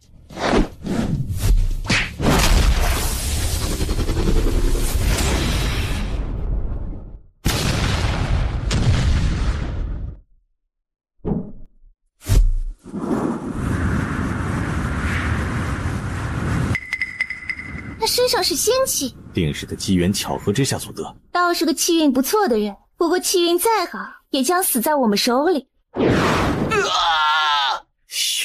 他身上是仙气，定是在机缘巧合之下所得。倒是个气运不错的人，不过气运再好，也将死在我们手里。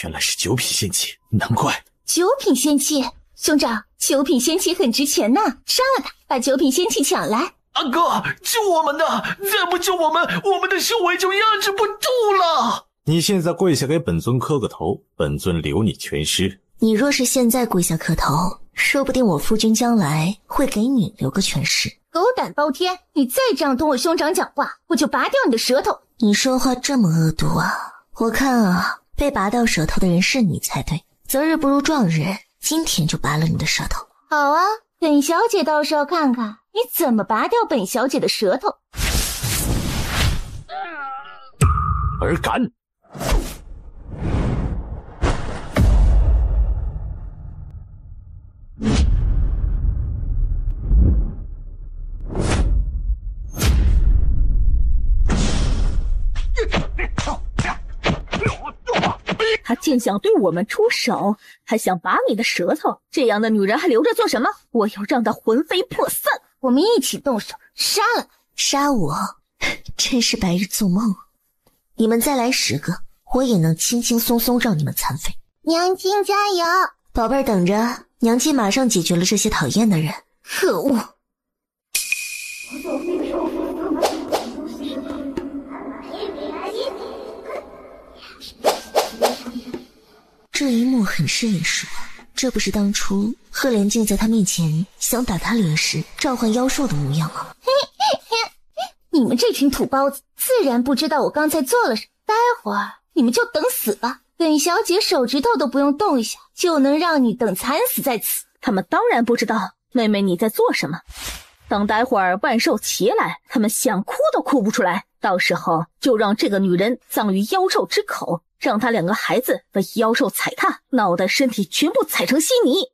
原来是9品仙气，难怪。9品仙气，兄长，9品仙气很值钱呐，杀了他，把9品仙气抢来。安哥，救我们呐！再不救我们，我们的修为就压制不住了。你现在跪下给本尊磕个头，本尊留你全尸。你若是现在跪下磕头，说不定我夫君将来会给你留个全尸。狗胆包天，你再这样同我兄长讲话，我就拔掉你的舌头。你说话这么恶毒啊！我看啊，被拔掉舌头的人是你才对。择日不如撞日，今天就拔了你的舌头。好啊，本小姐倒是要看看你怎么拔掉本小姐的舌头。尔敢！他竟想对我们出手，还想拔你的舌头，这样的女人还留着做什么？我要让她魂飞魄散！我们一起动手，杀了她！杀我，真是白日做梦。你们再来10个，我也能轻轻松松让你们残废。娘亲加油！宝贝儿，等着，娘亲马上解决了这些讨厌的人。可恶！这一幕很是眼熟，这不是当初赫连静在他面前想打他脸时召唤妖兽的模样吗？你们这群土包子自然不知道我刚才做了什么，待会儿你们就等死吧。本小姐手指头都不用动一下，就能让你等惨死在此。他们当然不知道妹妹你在做什么，等待会儿万兽齐来，他们想哭都哭不出来，到时候就让这个女人葬于妖兽之口，让她2个孩子被妖兽踩踏，脑袋身体全部踩成稀泥。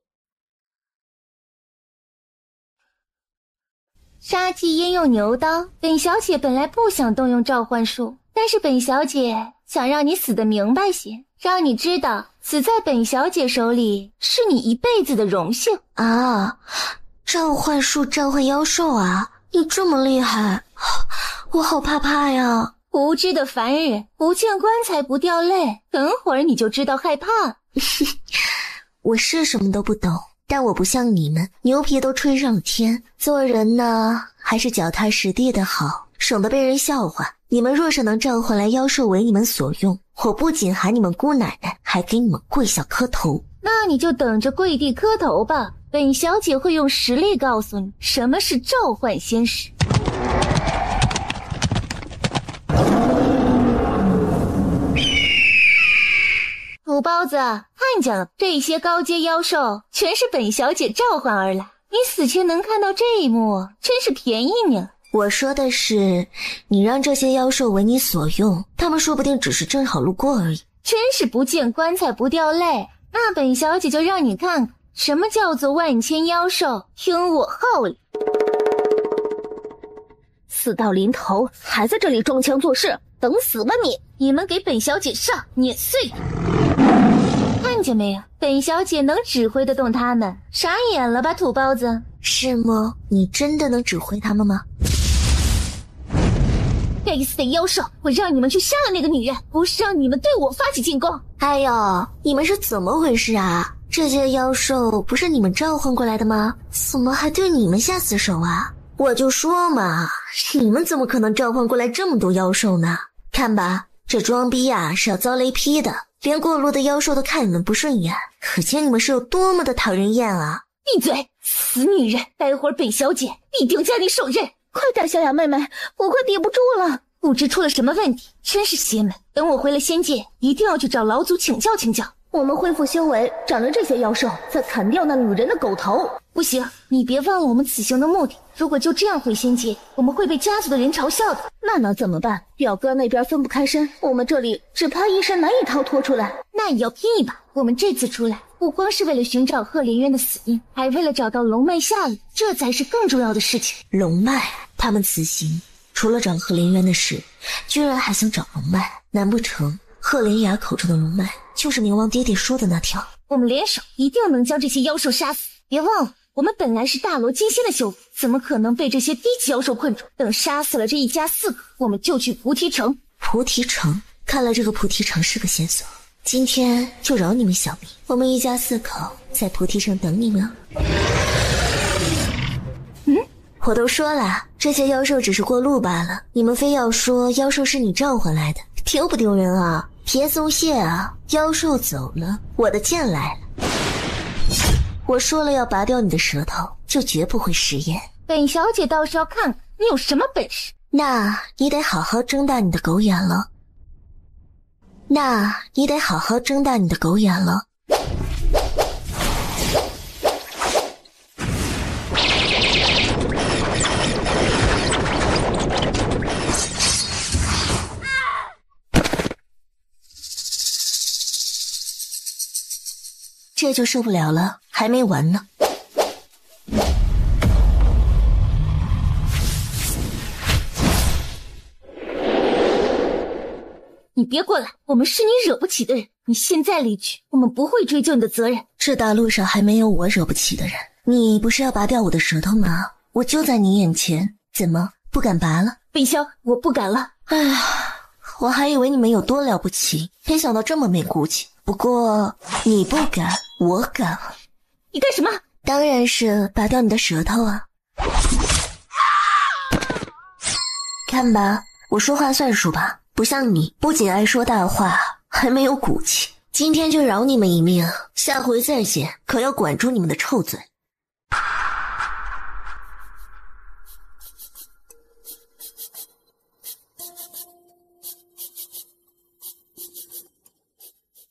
杀鸡焉用牛刀，本小姐本来不想动用召唤术，但是本小姐想让你死得明白些，让你知道死在本小姐手里是你一辈子的荣幸啊！召唤术召唤妖兽啊，你这么厉害，我好怕怕呀！无知的凡人，不见棺材不掉泪，等会儿你就知道害怕了。我是什么都不懂，但我不像你们牛皮都吹上了天，做人呢还是脚踏实地的好，省得被人笑话。你们若是能召唤来妖兽为你们所用，我不仅喊你们姑奶奶，还给你们跪下磕头。那你就等着跪地磕头吧，本小姐会用实力告诉你什么是召唤仙使。土包子，看见了，这些高阶妖兽全是本小姐召唤而来，你死前能看到这一幕，真是便宜你了。我说的是，你让这些妖兽为你所用，他们说不定只是正好路过而已。真是不见棺材不掉泪，那本小姐就让你看看什么叫做万千妖兽听我号令。死到临头还在这里装腔作势，等死吧你！你们给本小姐上，碾碎她！看见没有，本小姐能指挥得动他们，傻眼了吧土包子？是吗？你真的能指挥他们吗？该死的妖兽，我让你们去杀了那个女人，不是让你们对我发起进攻。哎呦，你们是怎么回事啊？这些妖兽不是你们召唤过来的吗？怎么还对你们下死手啊？我就说嘛，你们怎么可能召唤过来这么多妖兽呢？看吧，这装逼啊是要遭雷劈的，连过路的妖兽都看你们不顺眼，可见你们是有多么的讨人厌啊！闭嘴，死女人！待会儿本小姐必定将你手刃。快点，小雅妹妹，我快抵不住了！不知出了什么问题，真是邪门。等我回了仙界，一定要去找老祖请教请教。我们恢复修为，斩了这些妖兽，再砍掉那女人的狗头。不行，你别忘了我们此行的目的。如果就这样回仙界，我们会被家族的人嘲笑的。那能怎么办？表哥那边分不开身，我们这里只怕一时难以逃脱出来。那也要拼一把。我们这次出来，不光是为了寻找赫连渊的死因，还为了找到龙脉下落，这才是更重要的事情。龙脉，他们此行除了找赫连渊的事，居然还想找龙脉。难不成赫连崖口中的龙脉就是冥王爹爹说的那条？我们联手一定能将这些妖兽杀死。别忘了，我们本来是大罗金仙的修为，怎么可能被这些低级妖兽困住？等杀死了这一家4个，我们就去菩提城。菩提城，看来这个菩提城是个线索。今天就饶你们小命，我们一家4口在菩提城等你们。我都说了，这些妖兽只是过路罢了，你们非要说妖兽是你召唤来的，丢不丢人啊？别松懈啊！妖兽走了，我的剑来了。我说了要拔掉你的舌头，就绝不会食言。本小姐倒是要看看你有什么本事。那你得好好睁大你的狗眼了。这就受不了了，还没完呢。你别过来，我们是你惹不起的人。你现在离去，我们不会追究你的责任。这大陆上还没有我惹不起的人。你不是要拔掉我的舌头吗？我就在你眼前，怎么不敢拔了？北萧，我不敢了。哎呀，我还以为你们有多了不起，没想到这么没骨气。不过你不敢，我敢了。你干什么？当然是拔掉你的舌头啊！看吧，我说话算数吧，不像你，不仅爱说大话，还没有骨气。今天就饶你们一命，下回再见，可要管住你们的臭嘴。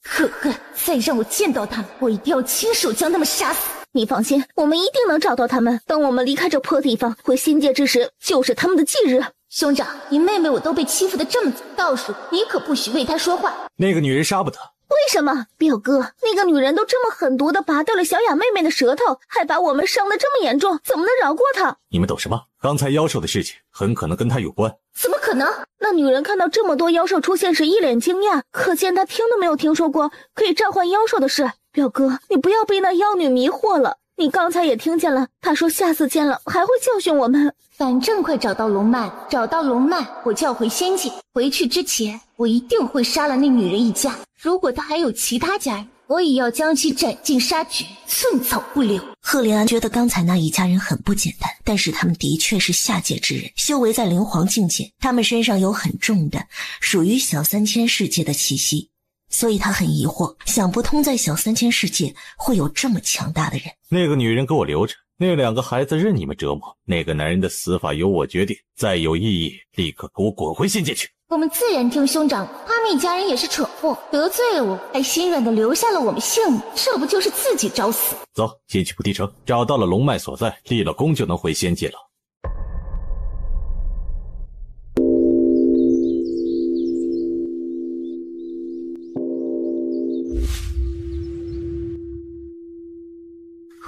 可恨！再让我见到他们，我一定要亲手将他们杀死。你放心，我们一定能找到他们。等我们离开这破地方，回仙界之时，就是他们的忌日。兄长，你妹妹我都被欺负得这么惨，倒数你可不许为她说话。那个女人杀不得，为什么？表哥，那个女人都这么狠毒的拔掉了小雅妹妹的舌头，还把我们伤得这么严重，怎么能饶过她？你们懂什么？刚才妖兽的事情很可能跟她有关。怎么可能？那女人看到这么多妖兽出现时一脸惊讶，可见她听都没有听说过可以召唤妖兽的事。表哥，你不要被那妖女迷惑了。你刚才也听见了，她说下次见了还会教训我们。反正快找到龙脉，找到龙脉我就要回仙界。回去之前，我一定会杀了那女人一家。如果她还有其他家人，我也要将其斩尽杀绝，寸草不留。赫连安觉得刚才那一家人很不简单，但是他们的确是下界之人，修为在灵皇境界，他们身上有很重的属于小3000世界的气息。所以他很疑惑，想不通在小3000世界会有这么强大的人。那个女人给我留着，那2个孩子任你们折磨，那个男人的死法由我决定，再有异议立刻给我滚回仙界去。我们自然听兄长，他们一家人也是蠢货，得罪了我还心软的留下了我们性命，这不就是自己找死？走，进去菩提城，找到了龙脉所在，立了功就能回仙界了。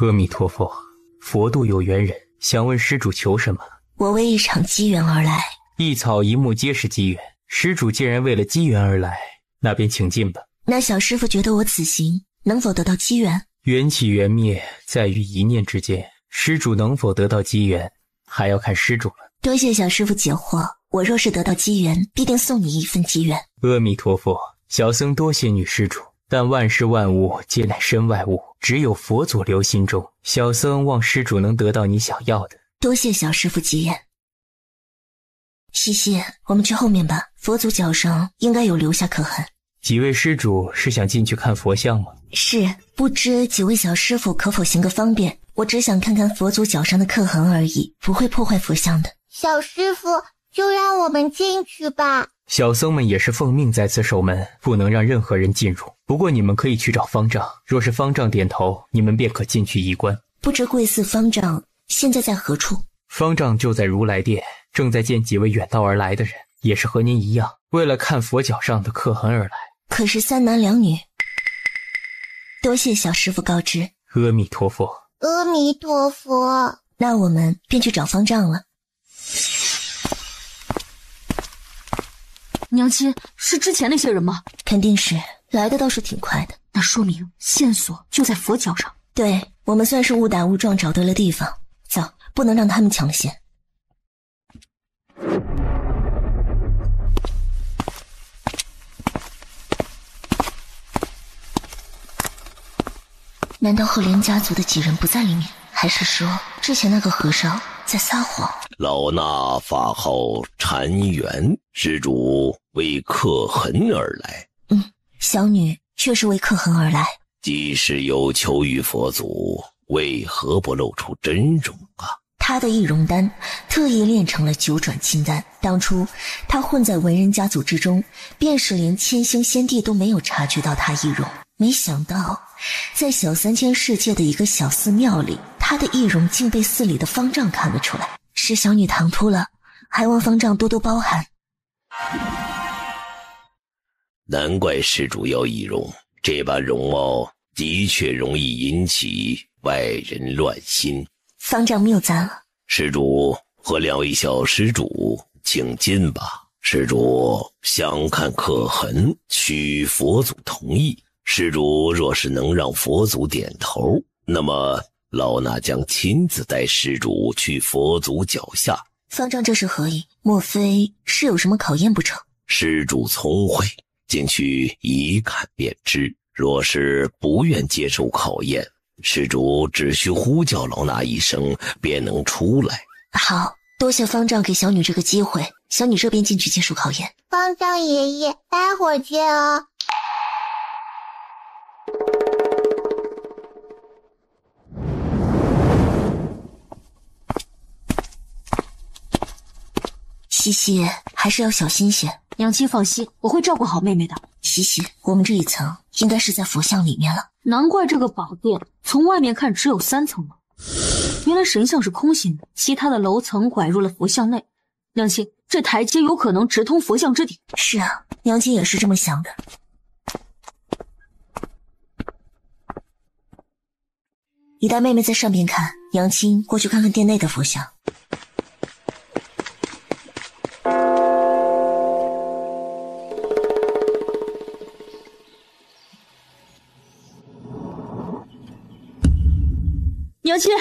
阿弥陀佛，佛度有缘人，想问施主求什么？我为一场机缘而来。一草一木皆是机缘，施主既然为了机缘而来，那便请进吧。那小师傅觉得我此行能否得到机缘？缘起缘灭在于一念之间，施主能否得到机缘，还要看施主了。多谢小师傅解惑，我若是得到机缘，必定送你一份机缘。阿弥陀佛，小僧多谢女施主。但万事万物皆乃身外物，只有佛祖留心中。小僧望施主能得到你想要的。多谢小师傅吉言。西西，我们去后面吧，佛祖脚上应该有留下刻痕。几位施主是想进去看佛像吗？是，不知几位小师傅可否行个方便？我只想看看佛祖脚上的刻痕而已，不会破坏佛像的。小师傅，就让我们进去吧。小僧们也是奉命在此守门，不能让任何人进入。不过你们可以去找方丈，若是方丈点头，你们便可进去仪观。不知贵寺方丈现在在何处？方丈就在如来殿，正在见几位远道而来的人，也是和您一样，为了看佛脚上的刻痕而来。可是3男2女。多谢小师傅告知。阿弥陀佛。阿弥陀佛。那我们便去找方丈了。娘亲，是之前那些人吗？肯定是，来的倒是挺快的。那说明线索就在佛脚上。对，我们算是误打误撞找对了地方。走，不能让他们抢了先。难道赫连家族的几人不在里面？还是说之前那个和尚在撒谎？老衲法号禅元，施主为刻痕而来。小女确实为刻痕而来。既是有求于佛祖，为何不露出真容啊？他的易容丹特意炼成了9转金丹，当初他混在文人家族之中，便是连千星仙帝都没有察觉到他易容。没想到在小3000世界的一个小寺庙里，他的易容竟被寺里的方丈看了出来。是小女唐突了，还望方丈多多包涵。难怪施主要易容，这般容貌的确容易引起外人乱心。方丈谬赞了。施主和2位小施主请进吧。施主想看刻痕，需佛祖同意。施主若是能让佛祖点头，那么老衲将亲自带施主去佛祖脚下。方丈这是何意？莫非是有什么考验不成？施主聪慧，进去一看便知。若是不愿接受考验，施主只需呼叫老衲一声，便能出来。好，多谢方丈给小女这个机会，小女这边进去接受考验。方丈爷爷，待会儿见哦。西西，还是要小心些。娘亲放心，我会照顾好妹妹的。西西，我们这一层应该是在佛像里面了。难怪这个宝殿从外面看只有3层呢。原来神像是空心的，其他的楼层拐入了佛像内。娘亲，这台阶有可能直通佛像之顶。是啊，娘亲也是这么想的。你带妹妹在上边看，娘亲过去看看殿内的佛像。娘亲，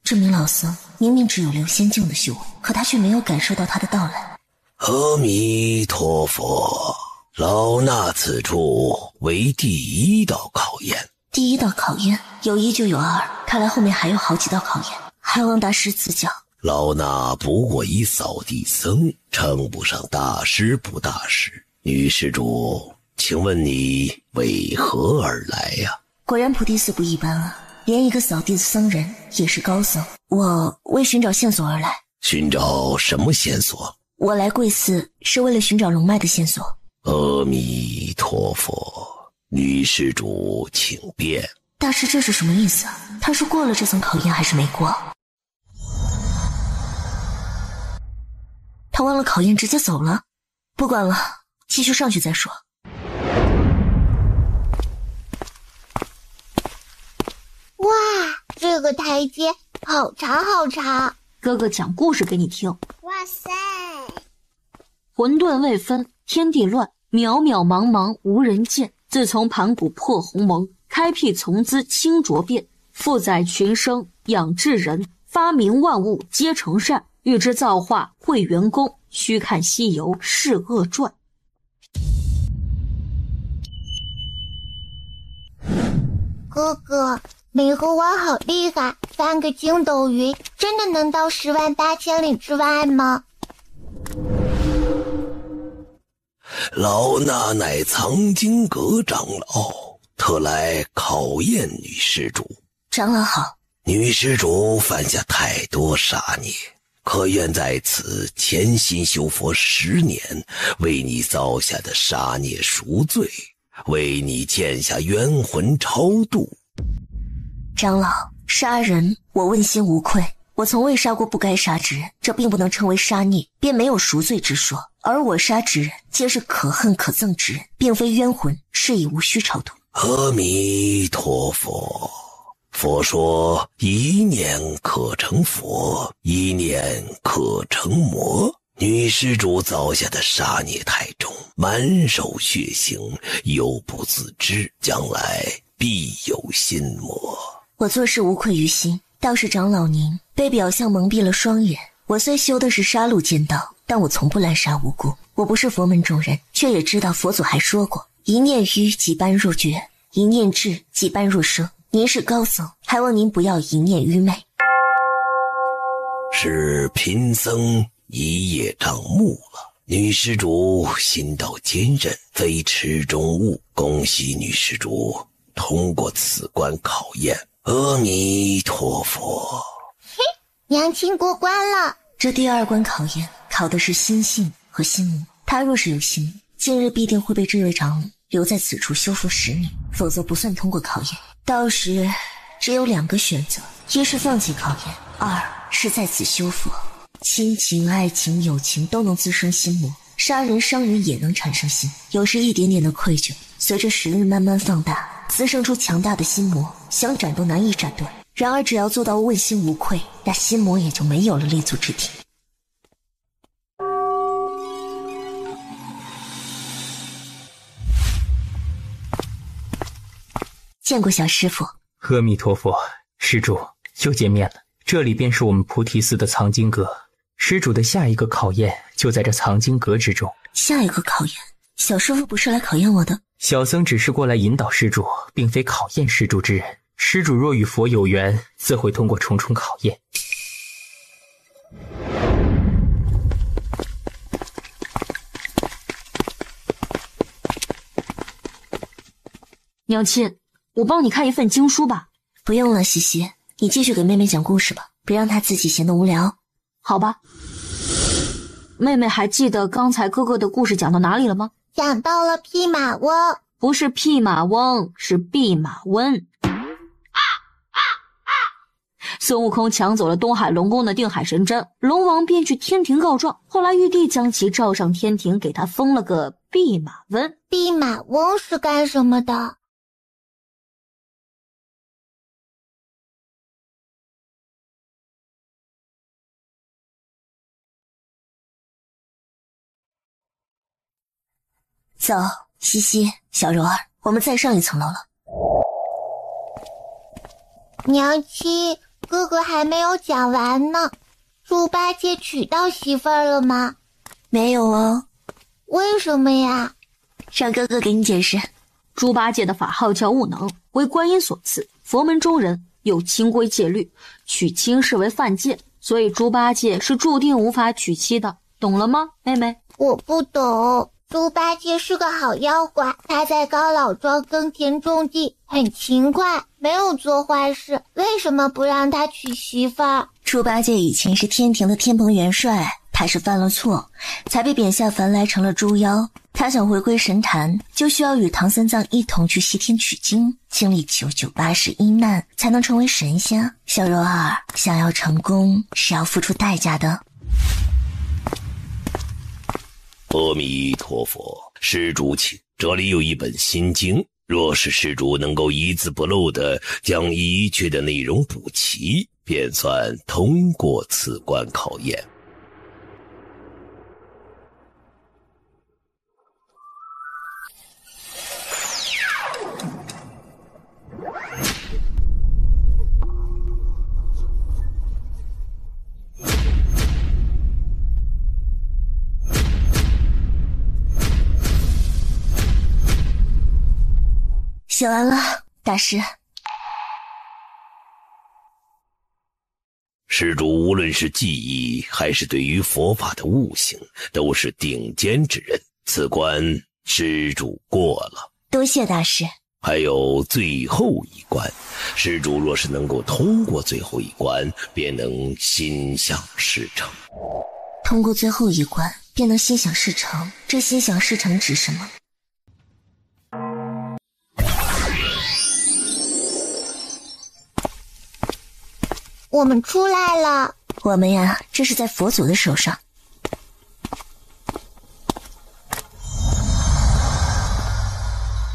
这名老僧明明只有刘仙境的修为，可他却没有感受到他的到来。阿弥陀佛，老衲此处为第一道考验。第一道考验，有一就有二，看来后面还有好几道考验，还望大师赐教。老衲不过一扫地僧，称不上大师不大师。女施主，请问你为何而来呀？果然菩提寺不一般啊，连一个扫地的僧人也是高僧。我为寻找线索而来。寻找什么线索？我来贵寺是为了寻找龙脉的线索。阿弥陀佛，女施主请便。大师这是什么意思啊？他是过了这层考验还是没过？他忘了考验直接走了？不管了，继续上去再说。哇，这个台阶好长好长。哥哥讲故事给你听。哇塞！混沌未分，天地乱，渺渺茫茫无人见。自从盘古破鸿蒙，开辟从兹清浊变，负载群生，养智人，发明万物皆成善。欲知造化会元功，须看西游释厄传。哥哥，美猴王好厉害，翻个筋斗云，真的能到108000里之外吗？老衲乃藏经阁长老，特来考验女施主。长老好。女施主犯下太多杀孽，可愿在此潜心修佛10年，为你造下的杀孽赎罪，为你剑下冤魂超度。长老，杀人我问心无愧，我从未杀过不该杀之人，这并不能称为杀孽，便没有赎罪之说。而我杀之人皆是可恨可憎之人，并非冤魂，是以无需超度。阿弥陀佛。佛说一念可成佛，一念可成魔。女施主造下的杀孽太重，满手血腥，犹不自知，将来必有心魔。我做事无愧于心，倒是长老您被表象蒙蔽了双眼。我虽修的是杀戮剑道，但我从不滥杀无辜。我不是佛门中人，却也知道佛祖还说过，一念愚即般若觉，一念智即般若生。您是高僧，还望您不要一念愚昧。是贫僧一叶障目了。女施主心道坚韧，非池中物。恭喜女施主通过此关考验。阿弥陀佛。嘿，娘亲过关了。这第2关考验考的是心性和心魔。他若是有心，今日必定会被这位长老留在此处修复10年，否则不算通过考验。到时只有2个选择，一是放弃考验，2是在此修复。亲情、爱情、友情都能滋生心魔，杀人伤人也能产生心，有时一点点的愧疚，随着时日慢慢放大，滋生出强大的心魔，想斩都难以斩断。然而只要做到问心无愧，那心魔也就没有了立足之地。见过小师傅。阿弥陀佛，施主又见面了。这里便是我们菩提寺的藏经阁，施主的下一个考验就在这藏经阁之中。下一个考验？小师傅不是来考验我的？小僧只是过来引导施主，并非考验施主之人。施主若与佛有缘，自会通过重重考验。娘亲，我帮你看一份经书吧。不用了，西西，你继续给妹妹讲故事吧，别让她自己闲得无聊。好吧。妹妹还记得刚才哥哥的故事讲到哪里了吗？讲到了弼马温。不是弼马翁，是弼马温。孙悟空抢走了东海龙宫的定海神针，龙王便去天庭告状，后来玉帝将其召上天庭，给他封了个弼马温。弼马温是干什么的？走，西西，小柔儿，我们再上一层楼了。娘亲，哥哥还没有讲完呢。猪八戒娶到媳妇儿了吗？没有哦。为什么呀？让哥哥给你解释。猪八戒的法号叫悟能，为观音所赐，佛门中人有清规戒律，娶亲视为犯戒，所以猪八戒是注定无法娶妻的，懂了吗，妹妹？我不懂。猪八戒是个好妖怪，他在高老庄耕田种地，很勤快，没有做坏事，为什么不让他娶媳妇儿？猪八戒以前是天庭的天蓬元帅，他是犯了错，才被贬下凡来成了猪妖。他想回归神坛，就需要与唐三藏一同去西天取经，经历998世一难，才能成为神仙。小柔儿，想要成功是要付出代价的。阿弥陀佛，施主请，这里有一本心经，若是施主能够一字不漏地将一切的内容补齐，便算通过此关考验。写完了，大师。施主无论是技艺还是对于佛法的悟性，都是顶尖之人，此关施主过了。多谢大师。还有最后一关，施主若是能够通过最后一关，便能心想事成。通过最后一关，便能心想事成。这心想事成指什么？我们出来了。我们呀，这是在佛祖的手上。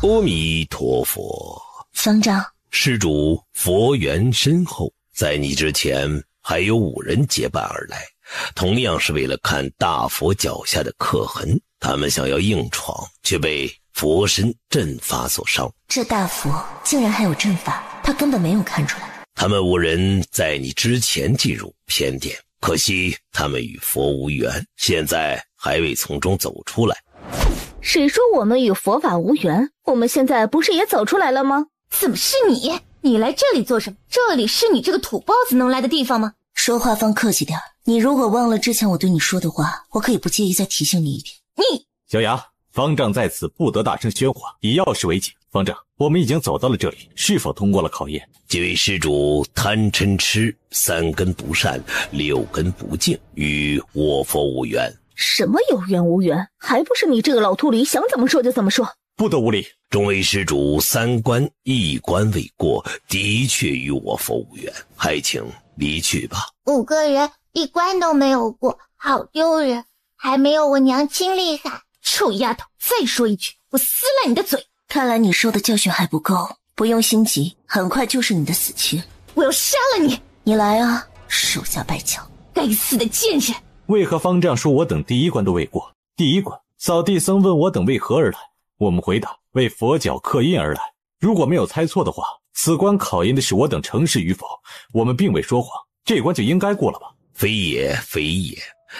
阿弥陀佛。方丈，施主佛缘深厚，在你之前还有5人结伴而来，同样是为了看大佛脚下的刻痕，他们想要硬闯，却被佛身阵法所伤。这大佛竟然还有阵法，他根本没有看出来。他们5人在你之前进入偏殿，可惜他们与佛无缘，现在还未从中走出来。谁说我们与佛法无缘？我们现在不是也走出来了吗？怎么是你？你来这里做什么？这里是你这个土包子能来的地方吗？说话放客气点，你如果忘了之前我对你说的话，我可以不介意再提醒你一遍。你小牙，方丈在此不得大声喧哗，以要事为警。方丈，我们已经走到了这里，是否通过了考验？几位施主贪嗔痴3根不善，6根不净，与我佛无缘。什么有缘无缘？还不是你这个老秃驴想怎么说就怎么说。不得无礼。众位施主3关1关未过，的确与我佛无缘，还请离去吧。5个人1关都没有过，好丢人，还没有我娘亲厉害。臭丫头，再说一句，我撕烂你的嘴。看来你受的教训还不够，不用心急，很快就是你的死期。我要杀了你！你来啊，手下败将，该死的贱人！为何方丈说我等第1关都未过？第1关，扫地僧问我等为何而来，我们回答为佛脚刻印而来。如果没有猜错的话，此关考验的是我等诚实与否，我们并未说谎，这关就应该过了吧？非也，非也，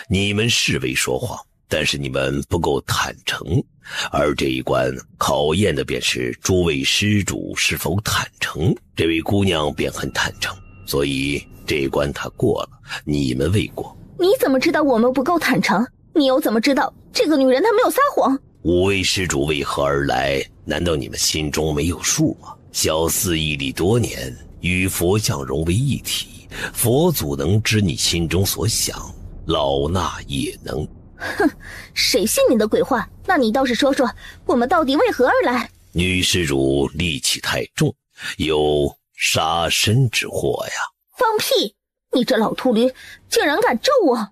你们是未说谎，但是你们不够坦诚，而这一关考验的便是诸位施主是否坦诚。这位姑娘便很坦诚，所以这一关她过了，你们未过。你怎么知道我们不够坦诚？你又怎么知道这个女人她没有撒谎？5位施主为何而来？难道你们心中没有数吗？小嗣屹立多年，与佛像融为一体，佛祖能知你心中所想，老衲也能。哼，谁信你的鬼话？那你倒是说说，我们到底为何而来？女施主戾气太重，有杀身之祸呀！放屁！你这老秃驴竟然敢咒我！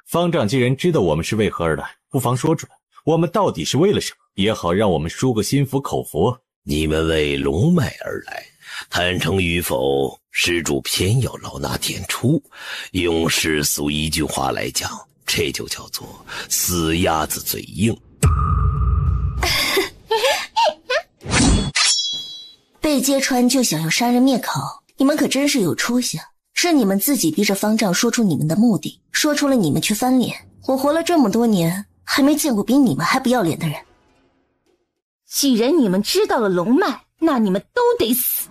方丈既然知道我们是为何而来，不妨说出来，我们到底是为了什么，也好让我们输个心服口服。你们为龙脉而来，坦诚与否，施主偏要老衲点出。用世俗一句话来讲，这就叫做死鸭子嘴硬。被揭穿就想要杀人灭口，你们可真是有出息啊！是你们自己逼着方丈说出你们的目的，说出了你们却翻脸。我活了这么多年，还没见过比你们还不要脸的人。既然你们知道了龙脉，那你们都得死。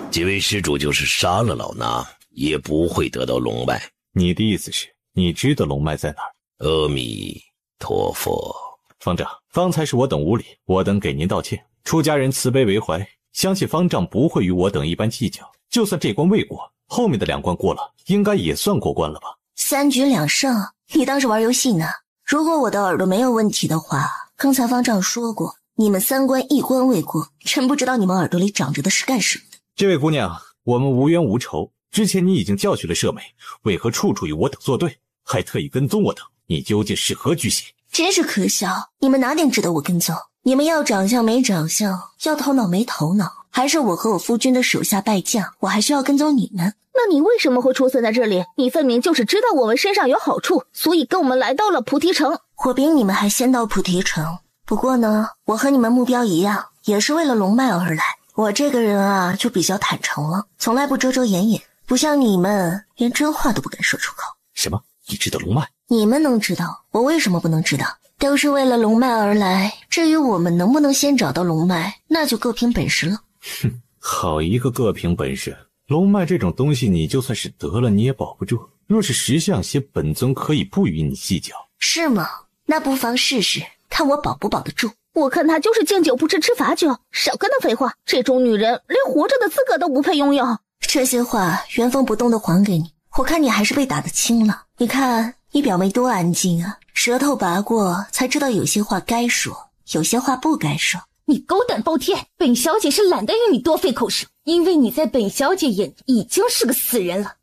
几位施主就是杀了老衲，也不会得到龙脉。你的意思是，你知道龙脉在哪儿？阿弥陀佛。方丈，方才是我等无礼，我等给您道歉。出家人慈悲为怀，相信方丈不会与我等一般计较。就算这关未过，后面的2关过了，应该也算过关了吧？3局2胜，你当是玩游戏呢？如果我的耳朵没有问题的话，刚才方丈说过，你们3关1关未过，真不知道你们耳朵里长着的是干什么的。这位姑娘，我们无冤无仇，之前你已经教训了舍美，为何处处与我等作对，还特意跟踪我等？你究竟是何居心？真是可笑，你们哪点值得我跟踪？你们要长相没长相，要头脑没头脑，还是我和我夫君的手下败将，我还需要跟踪你们？那你为什么会出现在这里？你分明就是知道我们身上有好处，所以跟我们来到了菩提城。我比你们还先到菩提城，不过呢，我和你们目标一样，也是为了龙脉而来。我这个人啊，就比较坦诚了，从来不遮遮掩掩，不像你们连真话都不敢说出口。什么？你知道龙脉？你们能知道，我为什么不能知道？都是为了龙脉而来，至于我们能不能先找到龙脉，那就各凭本事了。哼，好一个各凭本事！龙脉这种东西，你就算是得了，你也保不住。若是识相些，本尊可以不与你计较。是吗？那不妨试试，看我保不保得住。我看她就是敬酒不吃吃罚酒，少跟她废话。这种女人连活着的资格都不配拥有。这些话原封不动的还给你，我看你还是被打得轻了。你看你表妹多安静啊，舌头拔过才知道有些话该说，有些话不该说。你狗胆包天！本小姐是懒得与你多费口舌，因为你在本小姐眼里已经是个死人了。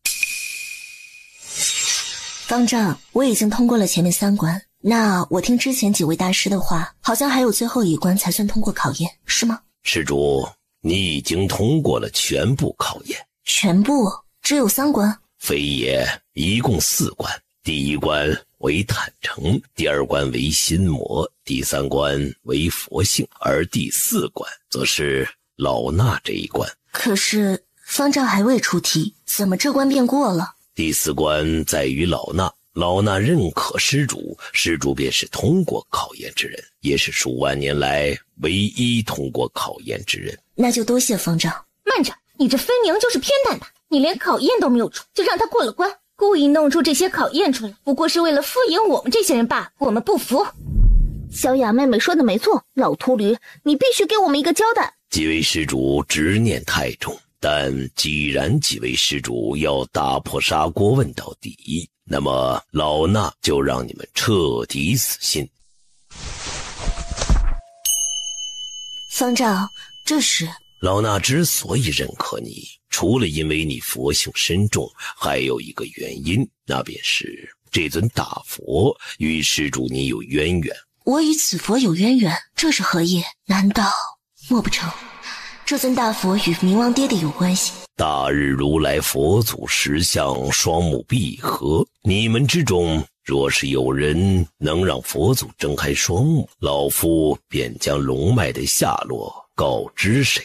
方丈，我已经通过了前面3关，那我听之前几位大师的话，好像还有最后1关才算通过考验，是吗？施主，你已经通过了全部考验。全部？只有3关？非也，一共4关。第1关为坦诚，第2关为心魔，第3关为佛性，而第4关则是老衲这一关。可是方丈还未出题，怎么这关便过了？第4关在于老衲，老衲认可施主，施主便是通过考验之人，也是数万年来唯一通过考验之人。那就多谢方丈。慢着，你这分明就是偏袒他，你连考验都没有出，就让他过了关，故意弄出这些考验出来，不过是为了敷衍我们这些人罢了。我们不服。小雅妹妹说的没错，老秃驴，你必须给我们一个交代。几位施主执念太重，但既然几位施主要打破砂锅问到底，那么老衲就让你们彻底死心。方丈，这是老衲之所以认可你，除了因为你佛性深重，还有一个原因，那便是这尊大佛与施主你有渊源。我与此佛有渊源，这是何意？难道莫不成这尊大佛与冥王爹爹有关系？大日如来佛祖石像双目闭合，你们之中若是有人能让佛祖睁开双目，老夫便将龙脉的下落告知谁。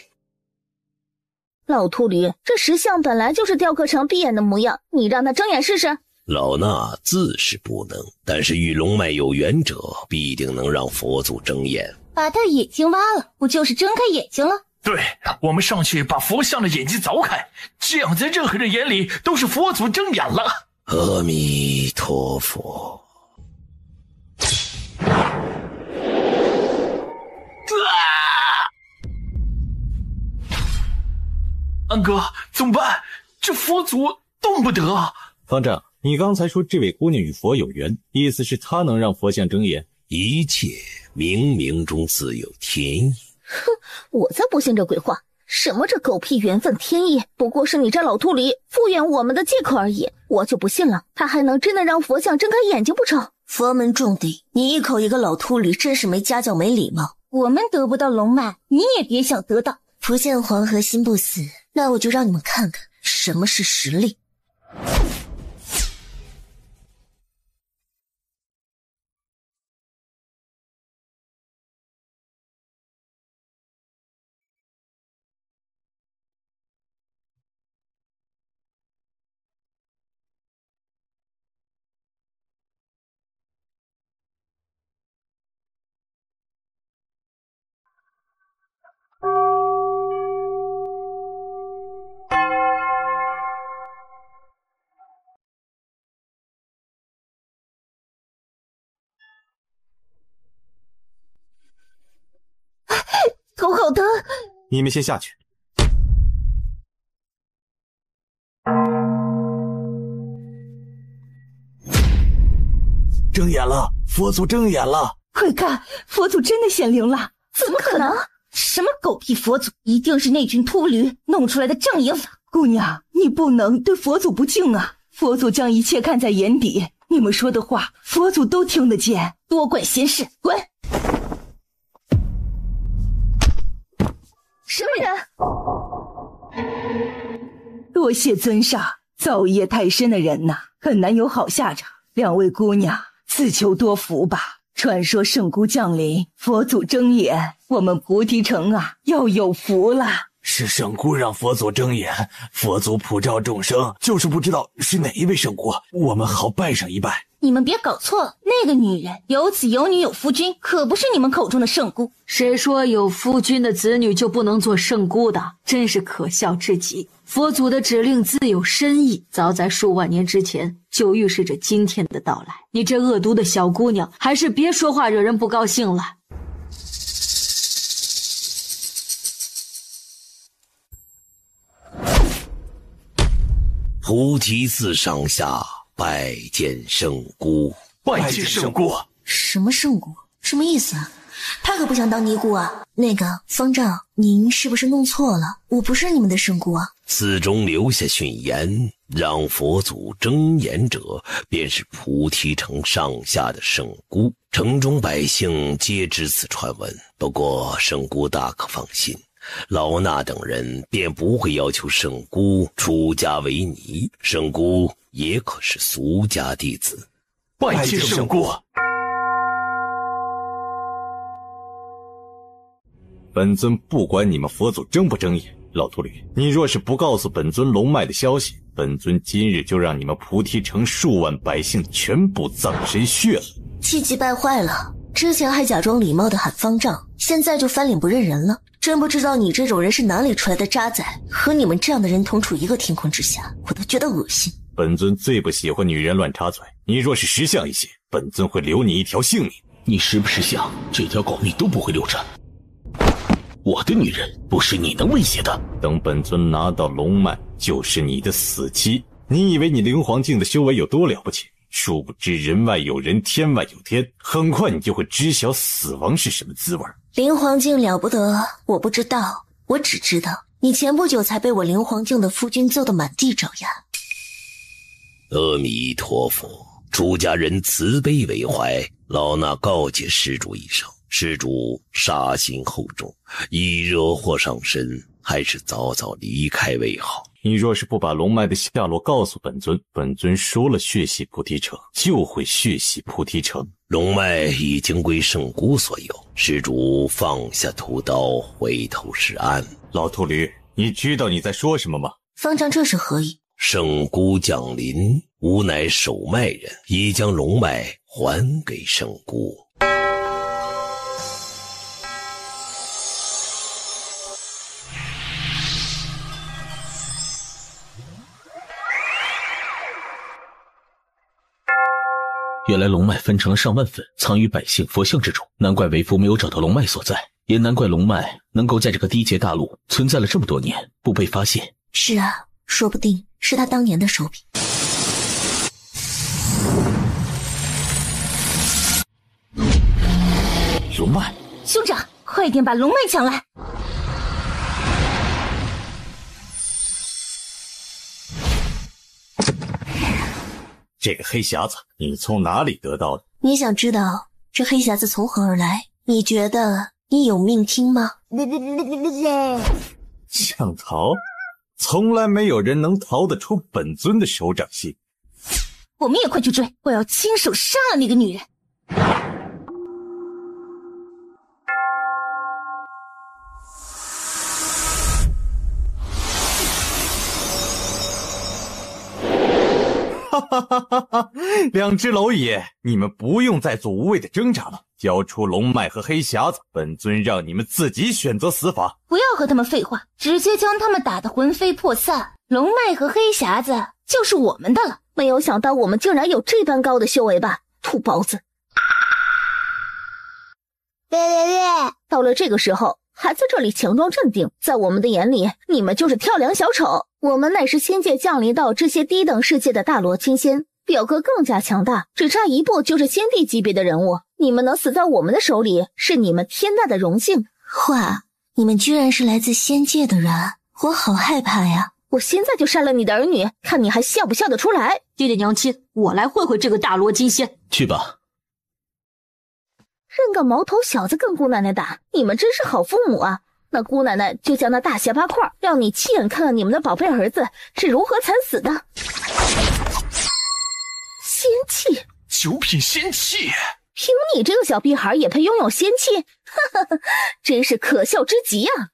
老秃驴，这石像本来就是雕刻成闭眼的模样，你让他睁眼试试？老衲自是不能，但是与龙脉有缘者必定能让佛祖睁眼。把他眼睛挖了，不就是睁开眼睛了？对，我们上去把佛像的眼睛凿开，这样在任何人眼里都是佛祖睁眼了。阿弥陀佛。安哥，怎么办？这佛祖动不得。方丈，你刚才说这位姑娘与佛有缘，意思是她能让佛像睁眼？一切冥冥中自有天意。哼，我才不信这鬼话。什么这狗屁缘分天意，不过是你这老秃驴敷衍我们的借口而已。我就不信了，他还能真的让佛像睁开眼睛不成？佛门重地，你一口一个老秃驴，真是没家教没礼貌。我们得不到龙脉，你也别想得到。不见黄河心不死，那我就让你们看看什么是实力。你们先下去。睁眼了，佛祖睁眼了！快看，佛祖真的显灵了！怎么可能？什么狗屁佛祖，一定是那群秃驴弄出来的障眼法！姑娘，你不能对佛祖不敬啊！佛祖将一切看在眼底，你们说的话，佛祖都听得见。多管闲事，滚！什么人？多谢尊上，造业太深的人呐，很难有好下场。两位姑娘，自求多福吧。传说圣姑降临，佛祖睁眼，我们菩提城啊，要有福了。是圣姑让佛祖睁眼，佛祖普照众生，就是不知道是哪一位圣姑，我们好拜上一拜。你们别搞错了，那个女人有子有女有夫君，可不是你们口中的圣姑。谁说有夫君的子女就不能做圣姑的？真是可笑至极。佛祖的指令自有深意，早在数万年之前就预示着今天的到来。你这恶毒的小姑娘，还是别说话惹人不高兴了。菩提寺上下拜见圣姑。拜见圣姑。什么圣姑？什么意思啊？他可不想当尼姑啊。那个方丈，您是不是弄错了？我不是你们的圣姑啊。寺中留下训言，让佛祖睁眼者便是菩提城上下的圣姑，城中百姓皆知此传闻。不过圣姑大可放心，老衲等人便不会要求圣姑出家为尼，圣姑也可是俗家弟子。拜见圣姑。本尊不管你们佛祖睁不睁眼，老秃驴，你若是不告诉本尊龙脉的消息，本尊今日就让你们菩提城数万百姓全部葬身血海。气急败坏了，之前还假装礼貌的喊方丈，现在就翻脸不认人了。真不知道你这种人是哪里出来的渣仔，和你们这样的人同处一个天空之下，我都觉得恶心。本尊最不喜欢女人乱插嘴，你若是识相一些，本尊会留你一条性命。你识不识相，这条狗命都不会留着。我的女人不是你能威胁的。等本尊拿到龙脉，就是你的死期。你以为你灵皇境的修为有多了不起？殊不知人外有人，天外有天，很快你就会知晓死亡是什么滋味。灵皇境了不得，我不知道，我只知道你前不久才被我灵皇境的夫君揍得满地找牙。阿弥陀佛，出家人慈悲为怀，老衲告诫施主一声。施主杀心厚重，一惹祸上身，还是早早离开为好。你若是不把龙脉的下落告诉本尊，本尊说了血洗菩提城，就会血洗菩提城。龙脉已经归圣姑所有，施主放下屠刀，回头是岸。老秃驴，你知道你在说什么吗？方丈这是何意？圣姑降临，吾乃守脉人，已将龙脉还给圣姑。原来龙脉分成了上万份，藏于百姓佛像之中，难怪为夫没有找到龙脉所在，也难怪龙脉能够在这个低阶大陆存在了这么多年，不被发现。是啊，说不定是他当年的手笔。龙脉，兄长，快点把龙脉抢来！这个黑匣子你从哪里得到的？你想知道这黑匣子从何而来？你觉得你有命听吗？想逃？从来没有人能逃得出本尊的手掌心。我们也快去追，我要亲手杀了那个女人。哈哈哈哈哈！两只蝼蚁，你们不用再做无谓的挣扎了，交出龙脉和黑匣子，本尊让你们自己选择死法。不要和他们废话，直接将他们打得魂飞魄散。龙脉和黑匣子就是我们的了。没有想到我们竟然有这般高的修为吧，土包子！到了这个时候，还在这里强装镇定，在我们的眼里，你们就是跳梁小丑。我们乃是仙界降临到这些低等世界的大罗金仙，表哥更加强大，只差一步就是仙帝级别的人物。你们能死在我们的手里，是你们天大的荣幸。哇，你们居然是来自仙界的人，我好害怕呀！我现在就杀了你的儿女，看你还笑不笑得出来。爹爹娘亲，我来会会这个大罗金仙。去吧。认个毛头小子跟姑奶奶打，你们真是好父母啊！那姑奶奶就将那大下巴块，让你亲眼看看你们的宝贝儿子是如何惨死的。仙气，九品仙气，凭你这个小屁孩也配拥有仙气？哈哈，真是可笑之极啊！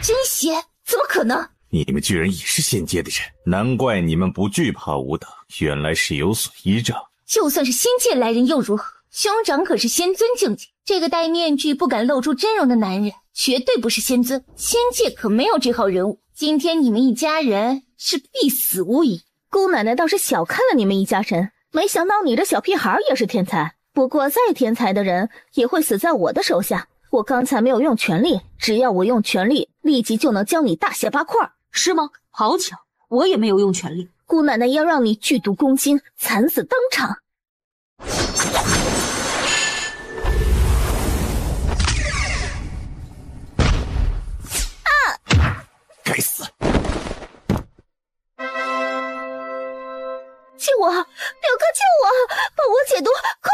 真邪？怎么可能？你们居然也是仙界的人，难怪你们不惧怕吾等，原来是有所依仗。就算是仙界来人又如何？兄长可是仙尊境界，这个戴面具不敢露出真容的男人，绝对不是仙尊。仙界可没有这号人物，今天你们一家人是必死无疑。姑奶奶倒是小看了你们一家人，没想到你这小屁孩也是天才。不过再天才的人也会死在我的手下。我刚才没有用全力，只要我用全力，立即就能将你大卸八块。是吗？好巧，我也没有用全力。姑奶奶要让你剧毒攻心，惨死当场。该死！救我，表哥救我，帮我解毒，快！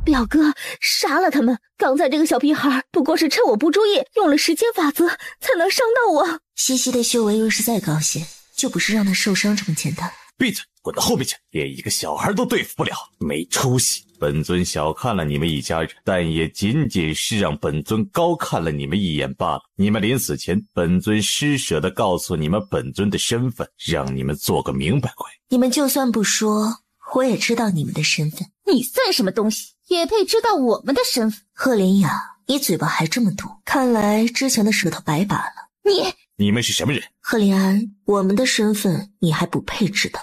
表哥，杀了他们！刚才这个小屁孩不过是趁我不注意，用了时间法则才能伤到我。西西的修为若是再高些，就不是让他受伤这么简单。闭嘴，滚到后面去！连一个小孩都对付不了，没出息！本尊小看了你们一家人，但也仅仅是让本尊高看了你们一眼罢了。你们临死前，本尊施舍地告诉你们本尊的身份，让你们做个明白鬼。你们就算不说，我也知道你们的身份。你算什么东西，也配知道我们的身份？赫连雅，你嘴巴还这么毒，看来之前的舌头白拔了。你们是什么人？赫连安，我们的身份你还不配知道。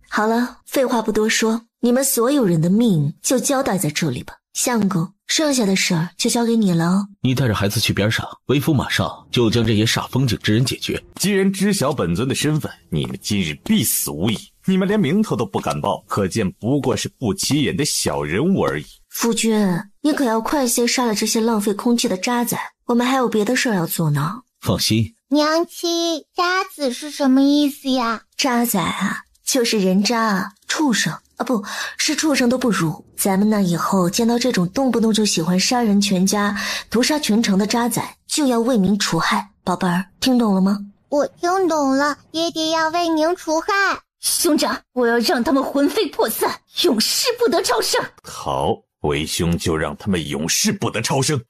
好了，废话不多说，你们所有人的命就交代在这里吧。相公，剩下的事儿就交给你了哦。你带着孩子去边上，为夫马上就将这些煞风景之人解决。既然知晓本尊的身份，你们今日必死无疑。你们连名头都不敢报，可见不过是不起眼的小人物而已。夫君，你可要快些杀了这些浪费空气的渣仔，我们还有别的事儿要做呢。放心，娘亲，渣子是什么意思呀？渣仔啊，就是人渣啊，畜生啊，不是畜生都不如。咱们那以后见到这种动不动就喜欢杀人全家、屠杀全城的渣仔，就要为民除害。宝贝儿，听懂了吗？我听懂了，爹爹要为您除害。兄长，我要让他们魂飞魄散，永世不得超生。好，为兄就让他们永世不得超生。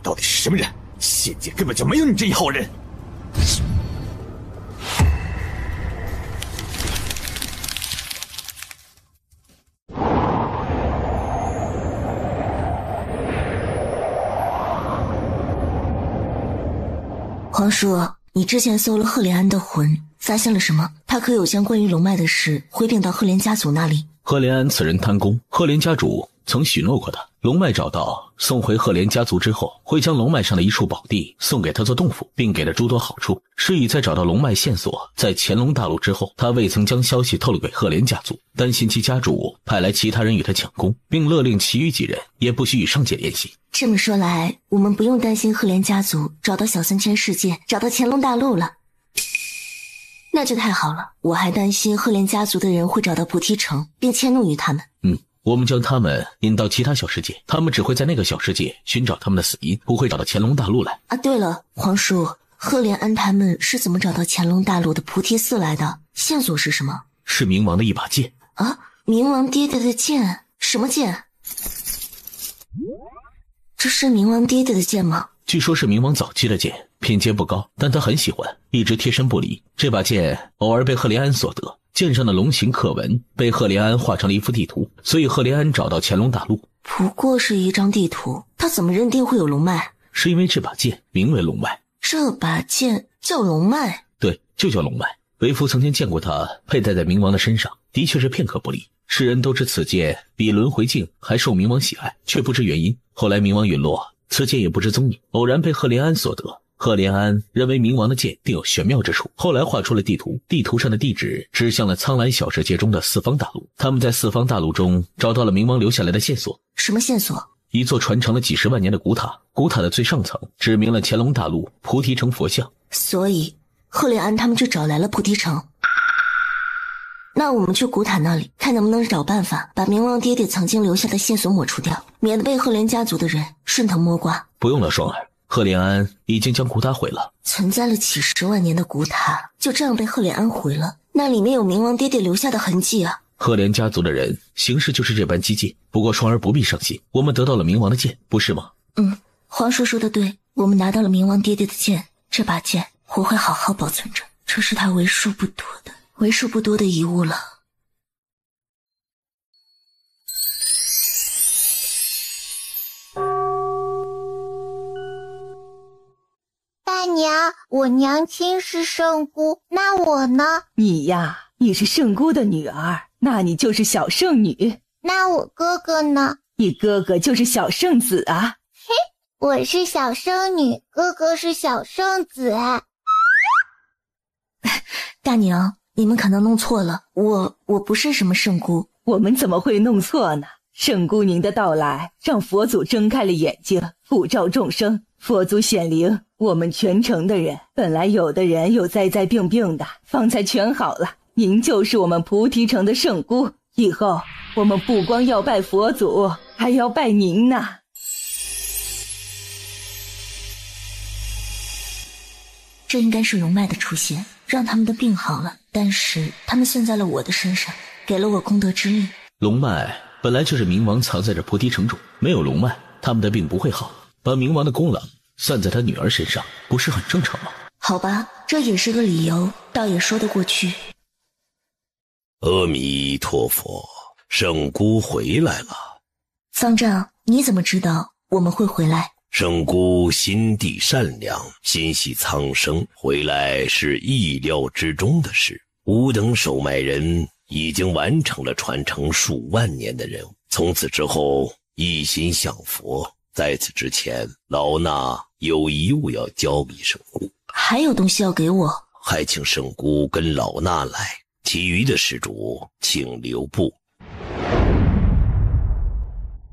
到底是什么人？仙界根本就没有你这一号人！皇叔，你之前搜了赫连安的魂，发现了什么？他可有将关于龙脉的事回禀到赫连家族那里？赫连安此人贪功，赫连家主曾许诺过他，龙脉找到送回赫连家族之后，会将龙脉上的一处宝地送给他做洞府，并给了诸多好处。是以在找到龙脉线索在乾隆大陆之后，他未曾将消息透露给赫连家族，担心其家主派来其他人与他抢功，并勒令其余几人也不许与上界联系。这么说来，我们不用担心赫连家族找到小3000世界，找到乾隆大陆了。那就太好了，我还担心赫连家族的人会找到菩提城，并迁怒于他们。我们将他们引到其他小世界，他们只会在那个小世界寻找他们的死因，不会找到乾隆大陆来。啊，对了，皇叔，赫连安他们是怎么找到乾隆大陆的菩提寺来的？线索是什么？是冥王的一把剑。啊，冥王爹爹的剑？什么剑？这是冥王爹爹的剑吗？据说是冥王早期的剑，品阶不高，但他很喜欢，一直贴身不离。这把剑偶尔被赫连安所得，剑上的龙形刻纹被赫连安画成了一幅地图，所以赫连安找到乾隆大陆。不过是一张地图，他怎么认定会有龙脉？是因为这把剑名为龙脉。这把剑叫龙脉？对，就叫龙脉。为夫曾经见过它佩戴在冥王的身上，的确是片刻不离。世人都知此剑比轮回镜还受冥王喜爱，却不知原因。后来冥王陨落，此剑也不知踪影，偶然被赫连安所得。赫连安认为冥王的剑定有玄妙之处，后来画出了地图，地图上的地址指向了苍蓝小世界中的四方大陆。他们在四方大陆中找到了冥王留下来的线索。什么线索？一座传承了几十万年的古塔，古塔的最上层指明了乾隆大陆菩提城佛像。所以赫连安他们就找来了菩提城。那我们去古塔那里，看能不能找办法把冥王爹爹曾经留下的线索抹除掉，免得被赫连家族的人顺藤摸瓜。不用了，双儿。赫连安已经将古塔毁了。存在了几十万年的古塔就这样被赫连安毁了，那里面有冥王爹爹留下的痕迹啊！赫连家族的人行事就是这般激进，不过双儿不必伤心，我们得到了冥王的剑，不是吗？皇叔说的对，我们拿到了冥王爹爹的剑，这把剑我会好好保存着，这是他为数不多的遗物了。大娘，我娘亲是圣姑，那我呢？你呀，你是圣姑的女儿，那你就是小圣女。那我哥哥呢？你哥哥就是小圣子啊。嘿，我是小圣女，哥哥是小圣子啊。大娘，你们可能弄错了，我不是什么圣姑。我们怎么会弄错呢？圣姑您的到来让佛祖睁开了眼睛，普照众生，佛祖显灵，我们全城的人本来有的人有灾病的，方才全好了。您就是我们菩提城的圣姑，以后我们不光要拜佛祖，还要拜您呢。这应该是龙脉的出现，让他们的病好了，但是他们算在了我的身上，给了我功德之力。龙脉本来就是冥王藏在这菩提城中，没有龙脉，他们的病不会好。把冥王的功劳算在他女儿身上，不是很正常吗？好吧，这也是个理由，倒也说得过去。阿弥陀佛，圣姑回来了。方丈，你怎么知道我们会回来？圣姑心地善良，心系苍生，回来是意料之中的事。吾等守脉人已经完成了传承数万年的任务，从此之后一心向佛。在此之前，老衲有遗物要交给圣姑。还有东西要给我？还请圣姑跟老衲来，其余的施主请留步。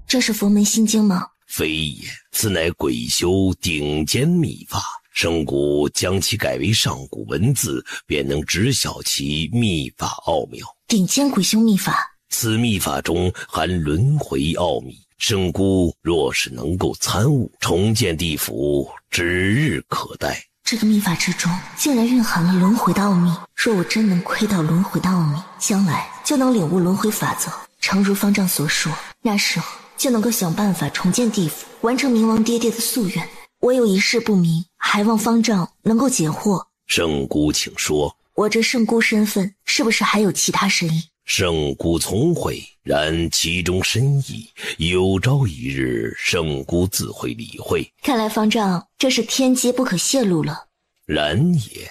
这是佛门心经吗？非也，此乃鬼修顶尖秘法，圣姑将其改为上古文字，便能知晓其秘法奥妙。顶尖鬼修秘法？此秘法中含轮回奥秘，圣姑若是能够参悟，重建地府指日可待。这个秘法之中竟然蕴含了轮回的奥秘，若我真能窥到轮回的奥秘，将来就能领悟轮回法则。诚如方丈所说，那时候就能够想办法重建地府，完成冥王爹爹的夙愿。我有一事不明，还望方丈能够解惑。圣姑请说。我这圣姑身份是不是还有其他深意？圣姑聪慧，然其中深意，有朝一日圣姑自会理会。看来方丈这是天机不可泄露了。然也。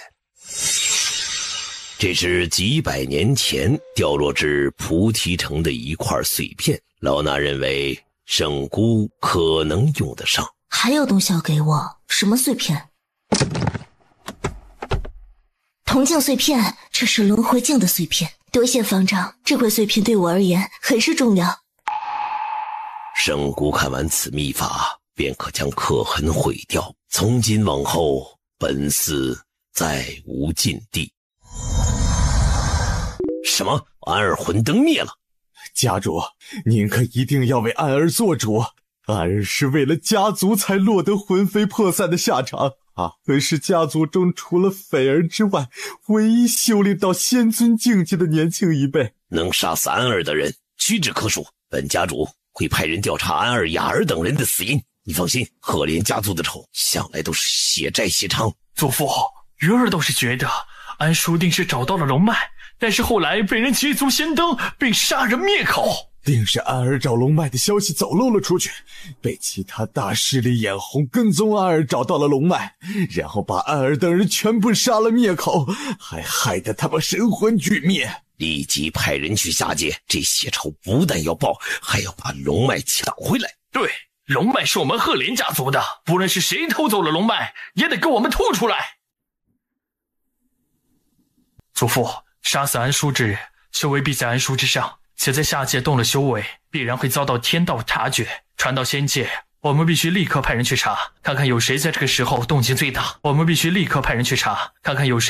这是几百年前掉落至菩提城的一块碎片，老衲认为圣姑可能用得上。还有东西要给我？什么碎片？铜镜碎片，这是轮回镜的碎片。多谢方丈，这块碎片对我而言很是重要。圣姑看完此秘法，便可将刻痕毁掉。从今往后，本寺再无禁地。什么？安儿魂灯灭了？家主，您可一定要为安儿做主。安儿是为了家族才落得魂飞魄散的下场。可是家族中除了斐儿之外，唯一修炼到仙尊境界的年轻一辈。能杀死安儿的人屈指可数，本家主会派人调查安儿、雅儿等人的死因，你放心，赫连家族的仇向来都是血债血偿。祖父，鱼儿倒是觉得安叔定是找到了龙脉，但是后来被人捷足先登，并杀人灭口。定是安儿找龙脉的消息走漏了出去，被其他大势力眼红，跟踪安儿找到了龙脉，然后把安儿等人全部杀了灭口，还害得他们神魂俱灭。立即派人去下界，这血仇不但要报，还要把龙脉抢回来。对，龙脉是我们赫连家族的，不论是谁偷走了龙脉，也得给我们吐出来。祖父，杀死安叔之日，修为必在安叔之上，且在下界动了修为，必然会遭到天道察觉，传到仙界。我们必须立刻派人去查，看看有谁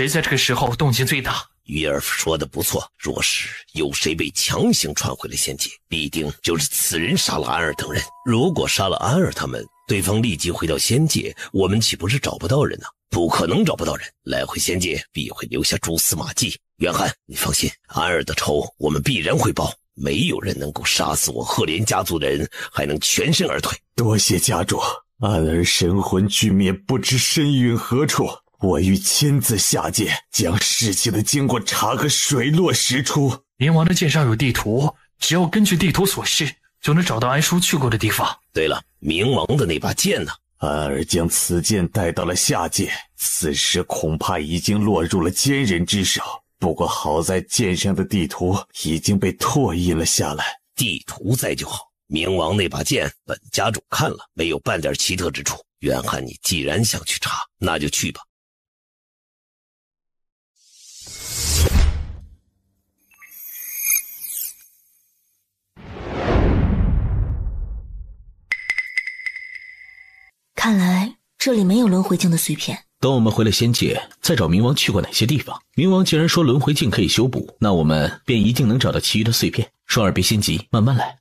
在这个时候动静最大。鱼儿说的不错，若是有谁被强行传回了仙界，必定就是此人杀了安儿等人。如果杀了安儿他们，对方立即回到仙界，我们岂不是找不到人呢？不可能找不到人，来回仙界必会留下蛛丝马迹。远翰，你放心，安儿的仇我们必然会报，没有人能够杀死我赫连家族的人，还能全身而退。多谢家主，安儿神魂俱灭，不知身陨何处。我欲亲自下界，将事情的经过查个水落石出。冥王的剑上有地图，只要根据地图所示，就能找到安叔去过的地方。对了，冥王的那把剑呢？安儿将此剑带到了下界，此时恐怕已经落入了奸人之手。不过好在剑上的地图已经被拓印了下来。地图在就好，冥王那把剑本家主看了，没有半点奇特之处。远翰，你既然想去查，那就去吧。看来这里没有轮回镜的碎片。等我们回了仙界，再找冥王去过哪些地方。冥王既然说轮回镜可以修补，那我们便一定能找到其余的碎片。双儿别心急，慢慢来。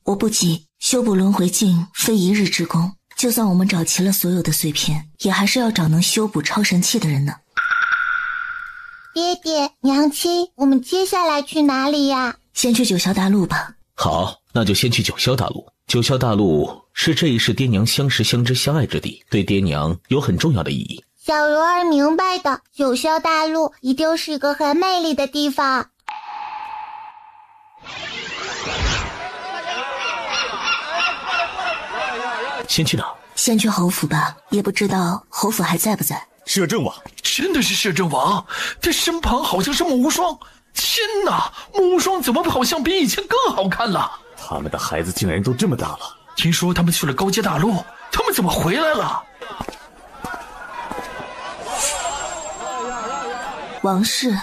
我不急，修补轮回镜非一日之功，就算我们找齐了所有的碎片，也还是要找能修补超神器的人呢。爹爹，娘亲，我们接下来去哪里呀？先去九霄大陆吧。好，那就先去九霄大陆。九霄大陆是这一世爹娘相识相知相爱之地，对爹娘有很重要的意义。小柔儿明白的，九霄大陆一定是一个很美丽的地方。先去哪？先去侯府吧，也不知道侯府还在不在。摄政王，真的是摄政王，他身旁好像是木无双。天哪，木无双怎么好像比以前更好看了？他们的孩子竟然都这么大了。听说他们去了高阶大陆，他们怎么回来了？王氏，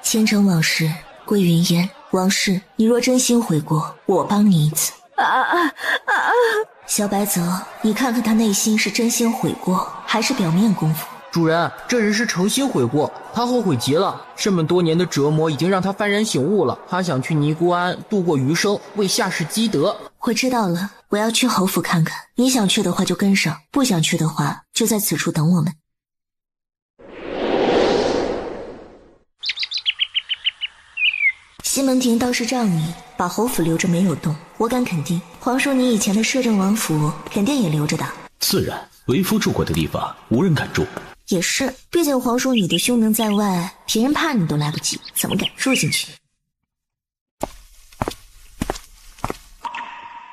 前尘往事归云烟。王氏，你若真心悔过，我帮你一次。小白泽，你看看他内心是真心悔过，还是表面功夫？主人，这人是诚心悔过，他后悔极了。这么多年的折磨已经让他幡然醒悟了，他想去尼姑庵度过余生，为下世积德。我知道了，我要去侯府看看。你想去的话就跟上，不想去的话就在此处等我们。西门庭倒是仗义，把侯府留着没有动。我敢肯定，皇叔你以前的摄政王府肯定也留着的。自然，为夫住过的地方无人敢住。也是，毕竟皇叔你的凶名在外，别人怕你都来不及，怎么敢住进去？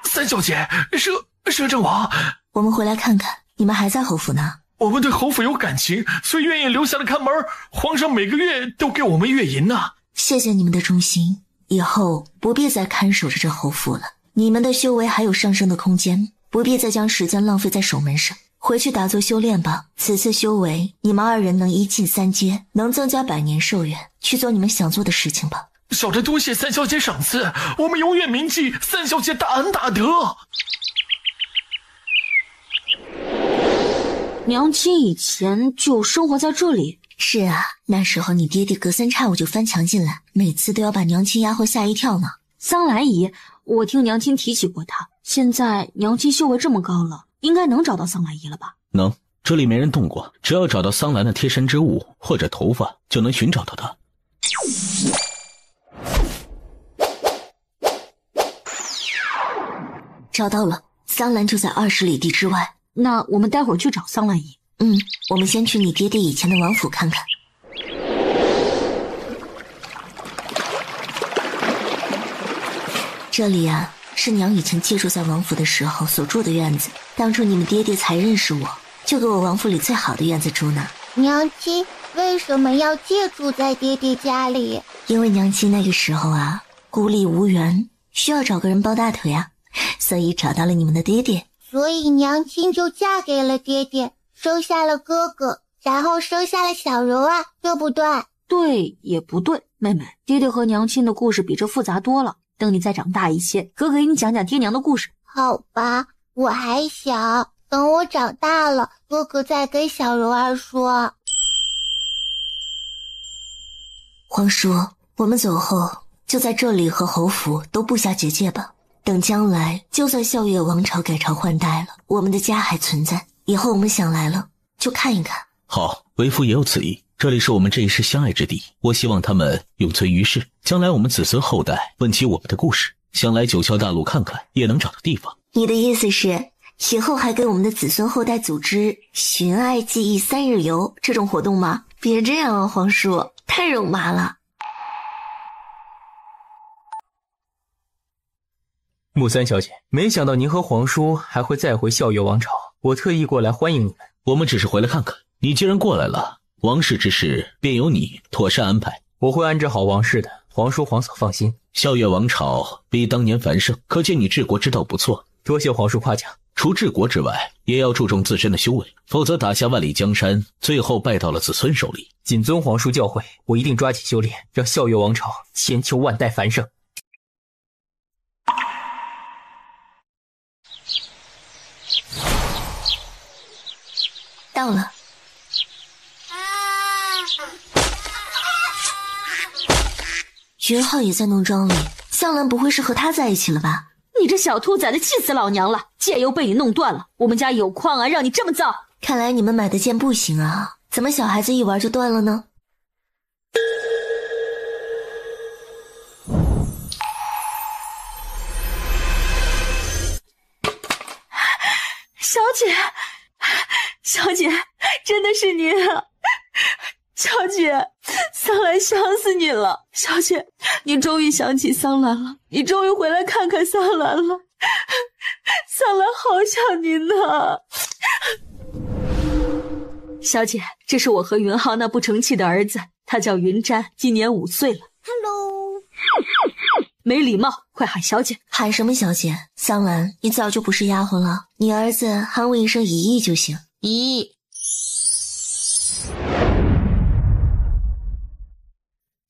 三小姐，摄政王，我们回来看看，你们还在侯府呢？我们对侯府有感情，所以愿意留下来看门。皇上每个月都给我们月银呢。谢谢你们的忠心，以后不必再看守着这侯府了。你们的修为还有上升的空间，不必再将时间浪费在守门上。回去打坐修炼吧，此次修为，你们二人能一进三阶，能增加100年寿元，去做你们想做的事情吧。小的多谢三小姐赏赐，我们永远铭记三小姐大恩大德。娘亲以前就生活在这里？是啊，那时候你爹爹隔三差五就翻墙进来，每次都要把娘亲丫鬟吓一跳呢。桑来姨，我听娘亲提起过她，现在娘亲修为这么高了，应该能找到桑来姨了吧？能，这里没人动过，只要找到桑兰的贴身之物或者头发，就能寻找到她。找到了，桑兰就在20里地之外。那我们待会儿去找桑兰姨。我们先去你爹爹以前的王府看看。这里啊，是娘以前借住在王府的时候所住的院子。当初你们爹爹才认识我，就给我王府里最好的院子住呢。娘亲为什么要借住在爹爹家里？因为娘亲那个时候啊，孤立无援，需要找个人抱大腿啊，所以找到了你们的爹爹。所以娘亲就嫁给了爹爹，生下了哥哥，然后生下了小柔啊，对不对？对也不对，妹妹，爹爹和娘亲的故事比这复杂多了。等你再长大一些，哥给你讲讲爹娘的故事。好吧，我还小，等我长大了，哥哥再给小柔儿说。皇叔，我们走后就在这里和侯府都布下结界吧。等将来就算笑月王朝改朝换代了，我们的家还存在，以后我们想来了就看一看。好，为夫也有此意。这里是我们这一世相爱之地，我希望他们永存于世，将来我们子孙后代问起我们的故事，想来九霄大陆看看也能找到地方。你的意思是以后还给我们的子孙后代组织寻爱记忆3日游这种活动吗？别这样啊，皇叔，太肉麻了。木三小姐，没想到您和皇叔还会再回笑月王朝，我特意过来欢迎你们。我们只是回来看看，你既然过来了，王室之事便由你妥善安排。我会安置好王室的，皇叔皇嫂放心。笑月王朝比当年繁盛，可见你治国之道不错。多谢皇叔夸奖。除治国之外，也要注重自身的修为，否则打下万里江山，最后败到了子孙手里。谨遵皇叔教诲，我一定抓紧修炼，让笑月王朝千秋万代繁盛。到了。云浩也在农庄里，向兰不会是和他在一起了吧？你这小兔崽子，气死老娘了！剑又被你弄断了，我们家有矿啊，让你这么造。看来你们买的剑不行啊，怎么小孩子一玩就断了呢？小姐，小姐，真的是您啊！小姐，桑兰想死你了。小姐，你终于想起桑兰了，你终于回来看看桑兰了。桑兰好想您呐。小姐，这是我和云浩那不成器的儿子，他叫云瞻，今年5岁了。Hello。没礼貌，快喊小姐。喊什么小姐？桑兰，你早就不是丫鬟了，你儿子喊我一声姨姨就行。姨姨。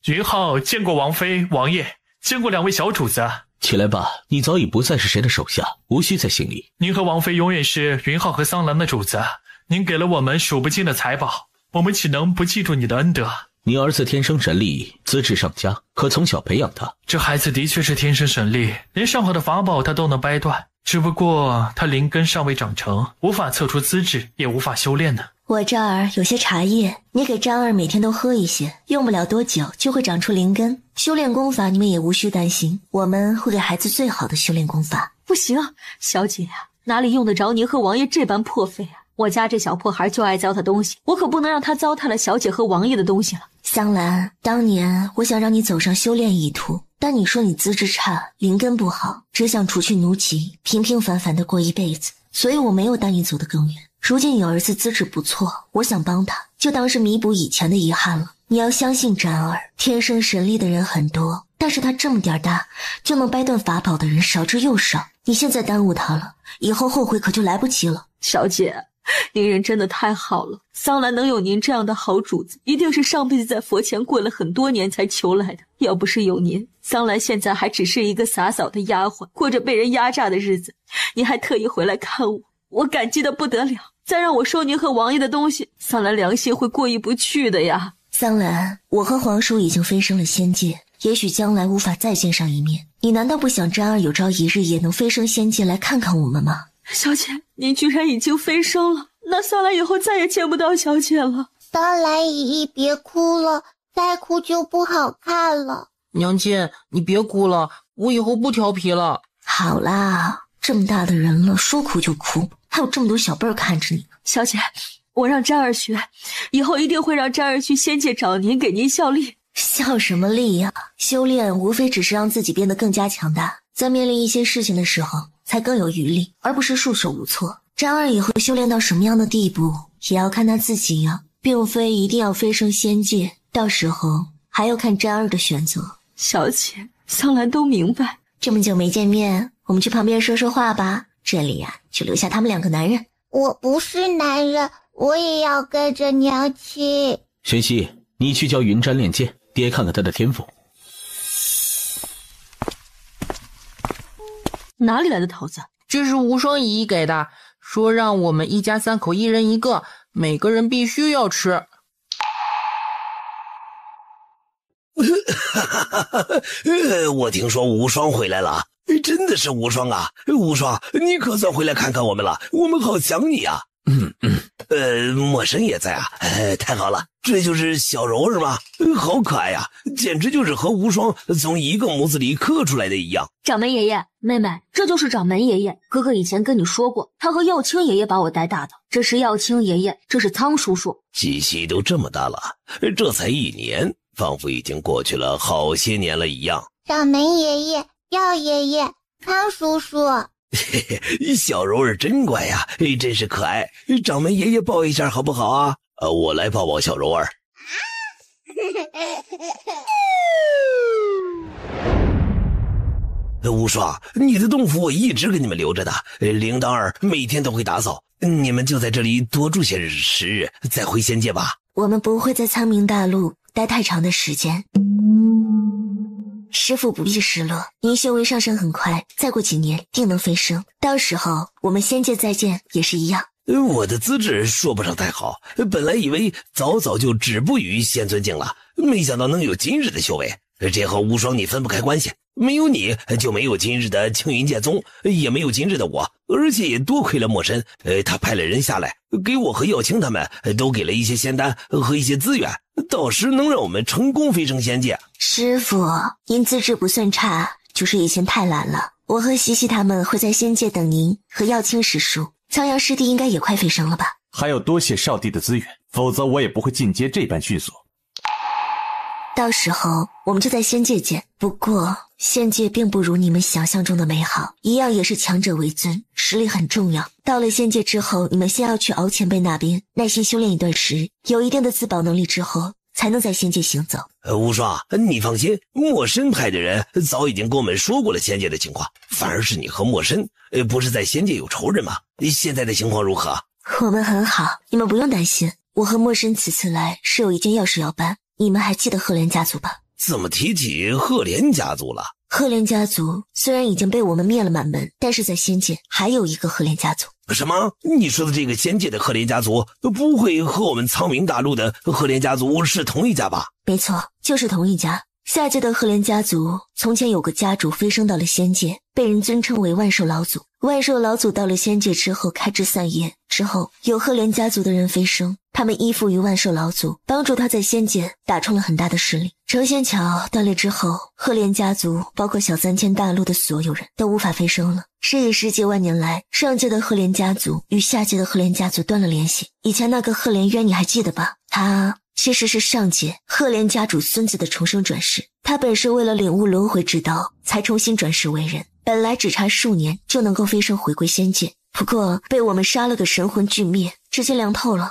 云浩见过王妃、王爷，见过2位小主子。起来吧，你早已不再是谁的手下，无需再行礼。您和王妃永远是云浩和桑兰的主子，您给了我们数不尽的财宝，我们岂能不记住你的恩德？你儿子天生神力，资质上佳，可从小培养他。这孩子的确是天生神力，连上好的法宝他都能掰断，只不过他灵根尚未长成，无法测出资质，也无法修炼呢。我这儿有些茶叶，你给张儿每天都喝一些，用不了多久就会长出灵根。修炼功法你们也无需担心，我们会给孩子最好的修炼功法。不行，小姐啊，哪里用得着您和王爷这般破费啊？我家这小破孩就爱糟蹋东西，我可不能让他糟蹋了小姐和王爷的东西了。桑兰，当年我想让你走上修炼一途，但你说你资质差，灵根不好，只想除去奴籍，平平凡凡的过一辈子，所以我没有带你走得更远。如今你儿子资质不错，我想帮他，就当是弥补以前的遗憾了。你要相信詹儿，天生神力的人很多，但是他这么点大就能掰断法宝的人少之又少。你现在耽误他了，以后后悔可就来不及了。小姐，您人真的太好了，桑兰能有您这样的好主子，一定是上辈子在佛前跪了很多年才求来的。要不是有您，桑兰现在还只是一个洒扫的丫鬟，过着被人压榨的日子。您还特意回来看我，我感激的不得了。再让我收您和王爷的东西，桑兰良心会过意不去的呀。桑兰，我和皇叔已经飞升了仙界，也许将来无法再见上一面，你难道不想詹儿有朝一日也能飞升仙界来看看我们吗？小姐，您居然已经飞升了，那桑兰以后再也见不到小姐了。桑兰姨姨别哭了，再哭就不好看了。娘亲，你别哭了，我以后不调皮了。好啦，这么大的人了，说哭就哭，还有这么多小辈儿看着你。小姐，我让詹儿学，以后一定会让詹儿去仙界找您，给您效力。效什么力呀？修炼无非只是让自己变得更加强大，在面临一些事情的时候才更有余力，而不是束手无措。詹儿以后修炼到什么样的地步，也要看他自己呀，并非一定要飞升仙界，到时候还要看詹儿的选择。小姐，桑兰都明白。这么久没见面，我们去旁边说说话吧。这里呀，就留下他们2个男人。我不是男人，我也要跟着娘亲。玄熙，你去教云瞻练剑，爹看看他的天赋。哪里来的桃子？这是无双姨姨给的，说让我们一家3口1人1个，每个人必须要吃。我听说无双回来了，真的是无双啊！无双，你可算回来看看我们了，我们好想你啊！陌生也在啊，太好了，这就是小柔儿吗？好可爱呀，简直就是和无双从一个模子里刻出来的一样。掌门爷爷，妹妹，这就是掌门爷爷。哥哥以前跟你说过，他和耀清爷爷把我带大的。这是耀清爷爷，这是苍叔叔。西西都这么大了，这才1年，仿佛已经过去了好些年了一样。掌门爷爷、耀爷爷、苍叔叔。小柔儿真乖呀，真是可爱。掌门爷爷抱一下好不好啊？我来抱抱小柔儿。无双，你的洞府我一直给你们留着的，铃铛儿每天都会打扫，你们就在这里多住些时日，再回仙界吧。我们不会在苍冥大陆待太长的时间。师父不必失落，您修为上升很快，再过几年定能飞升，到时候我们仙界再见也是一样。我的资质说不上太好，本来以为早就止步于仙尊境了，没想到能有今日的修为。这和无双你分不开关系，没有你就没有今日的青云剑宗，也没有今日的我，而且也多亏了莫深，他派了人下来，给我和耀清他们都给了一些仙丹和一些资源，到时能让我们成功飞升仙界。师父，您资质不算差，就是以前太懒了。我和西西他们会在仙界等您和耀清师叔。苍阳师弟应该也快飞升了吧？还要多谢少帝的资源，否则我也不会进阶这般迅速。到时候我们就在仙界见。不过仙界并不如你们想象中的美好，一样也是强者为尊，实力很重要。到了仙界之后，你们先要去敖前辈那边耐心修炼一段时，有一定的自保能力之后，才能在仙界行走。无双，你放心，莫深派的人早已经跟我们说过了仙界的情况，反而是你和莫深，不是在仙界有仇人吗？现在的情况如何？我们很好，你们不用担心。我和莫深此次来是有一件要事要办，你们还记得赫连家族吧？怎么提起赫连家族了？赫连家族虽然已经被我们灭了满门，但是在仙界还有一个赫连家族。什么？你说的这个仙界的赫连家族不会和我们苍冥大陆的赫连家族是同一家吧？没错，就是同一家。下界的赫连家族从前有个家主飞升到了仙界，被人尊称为万寿老祖。万寿老祖到了仙界之后开枝散叶，之后有赫连家族的人飞升，他们依附于万寿老祖，帮助他在仙界打出了很大的势力。成仙桥断裂之后，赫连家族包括小3000大陆的所有人都无法飞升了。是以10几万年来，上界的赫连家族与下界的赫连家族断了联系。以前那个赫连渊你还记得吧？他其实是上界赫连家主孙子的重生转世，他本是为了领悟轮回之道才重新转世为人，本来只差数年就能够飞升回归仙界，不过被我们杀了个神魂俱灭，直接凉透了。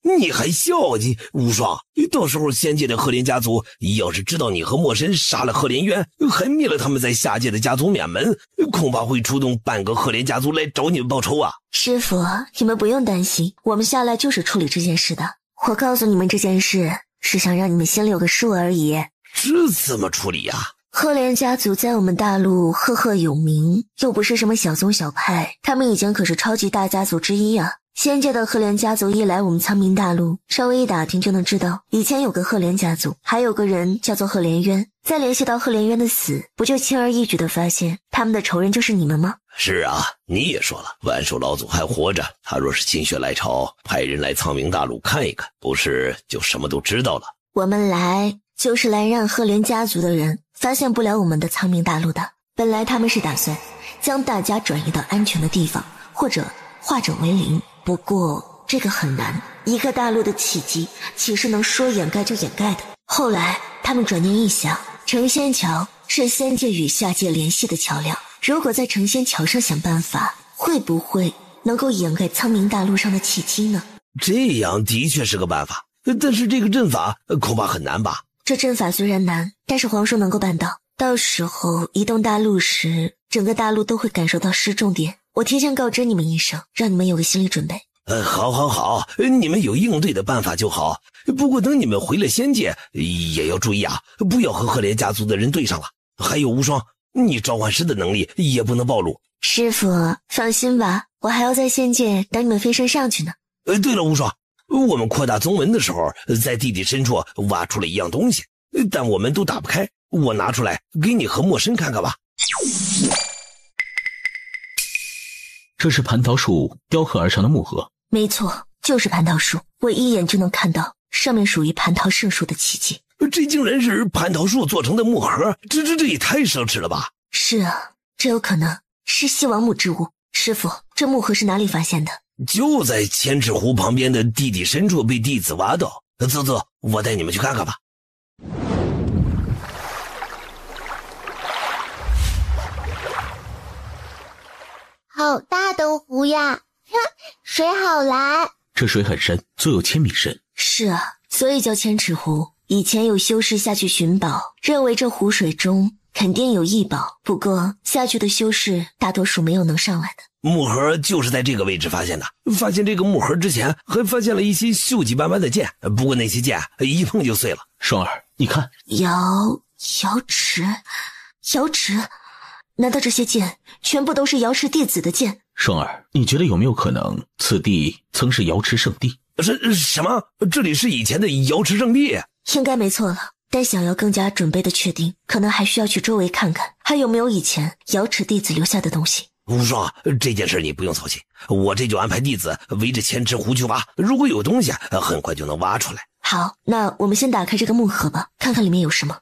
你还笑你无双，到时候仙界的赫连家族要是知道你和莫深杀了赫连渊，还灭了他们在下界的家族冕门，恐怕会出动半个赫连家族来找你们报仇啊！师父，你们不用担心，我们下来就是处理这件事的。我告诉你们这件事，是想让你们心里有个数而已。这怎么处理呀？赫连家族在我们大陆赫赫有名，又不是什么小宗小派，他们以前可是超级大家族之一啊。仙界的赫连家族一来我们苍冥大陆，稍微一打听就能知道，以前有个赫连家族，还有个人叫做赫连渊。再联系到赫连渊的死，不就轻而易举地发现他们的仇人就是你们吗？是啊，你也说了，万寿老祖还活着，他若是心血来潮，派人来苍冥大陆看一看，不是就什么都知道了。我们来就是来让赫连家族的人发现不了我们的苍冥大陆的。本来他们是打算将大家转移到安全的地方，或者化整为零。不过这个很难，一个大陆的契机岂是能说掩盖就掩盖的。后来他们转念一想，成仙桥是仙界与下界联系的桥梁，如果在成仙桥上想办法，会不会能够掩盖苍冥大陆上的契机呢？这样的确是个办法，但是这个阵法恐怕很难吧？这阵法虽然难，但是皇叔能够办到。到时候移动大陆时，整个大陆都会感受到失重点。我提前告知你们一声，让你们有个心理准备。好，你们有应对的办法就好。不过等你们回了仙界，也要注意啊，不要和赫连家族的人对上了。还有无双，你召唤师的能力也不能暴露。师傅，放心吧，我还要在仙界等你们飞升上去呢。对了，无双，我们扩大宗门的时候，在地底深处挖出了一样东西，但我们都打不开。我拿出来给你和陌生看看吧。这是蟠桃树雕刻而成的木盒。没错，就是蟠桃树，我一眼就能看到上面属于蟠桃圣树的奇迹。这竟然是蟠桃树做成的木盒，这也太奢侈了吧？是啊，这有可能是西王母之物。师傅，这木盒是哪里发现的？就在千尺湖旁边的地底深处被弟子挖到。走，我带你们去看看吧。好大的湖呀！水好蓝，这水很深，足有1000米深。是啊，所以叫千尺湖。以前有修士下去寻宝，认为这湖水中肯定有异宝，不过下去的修士大多数没有能上来的。木盒就是在这个位置发现的。发现这个木盒之前，还发现了一些锈迹斑斑的剑，不过那些剑一碰就碎了。双儿，你看，瑶池，难道这些剑全部都是瑶池弟子的剑？双儿，你觉得有没有可能此地曾是瑶池圣地？什么？这里是以前的瑶池圣地？应该没错了，但想要更加准备的确定，可能还需要去周围看看，还有没有以前瑶池弟子留下的东西。无双，这件事你不用操心，我这就安排弟子围着千池湖去挖，如果有东西，很快就能挖出来。好，那我们先打开这个木盒吧，看看里面有什么。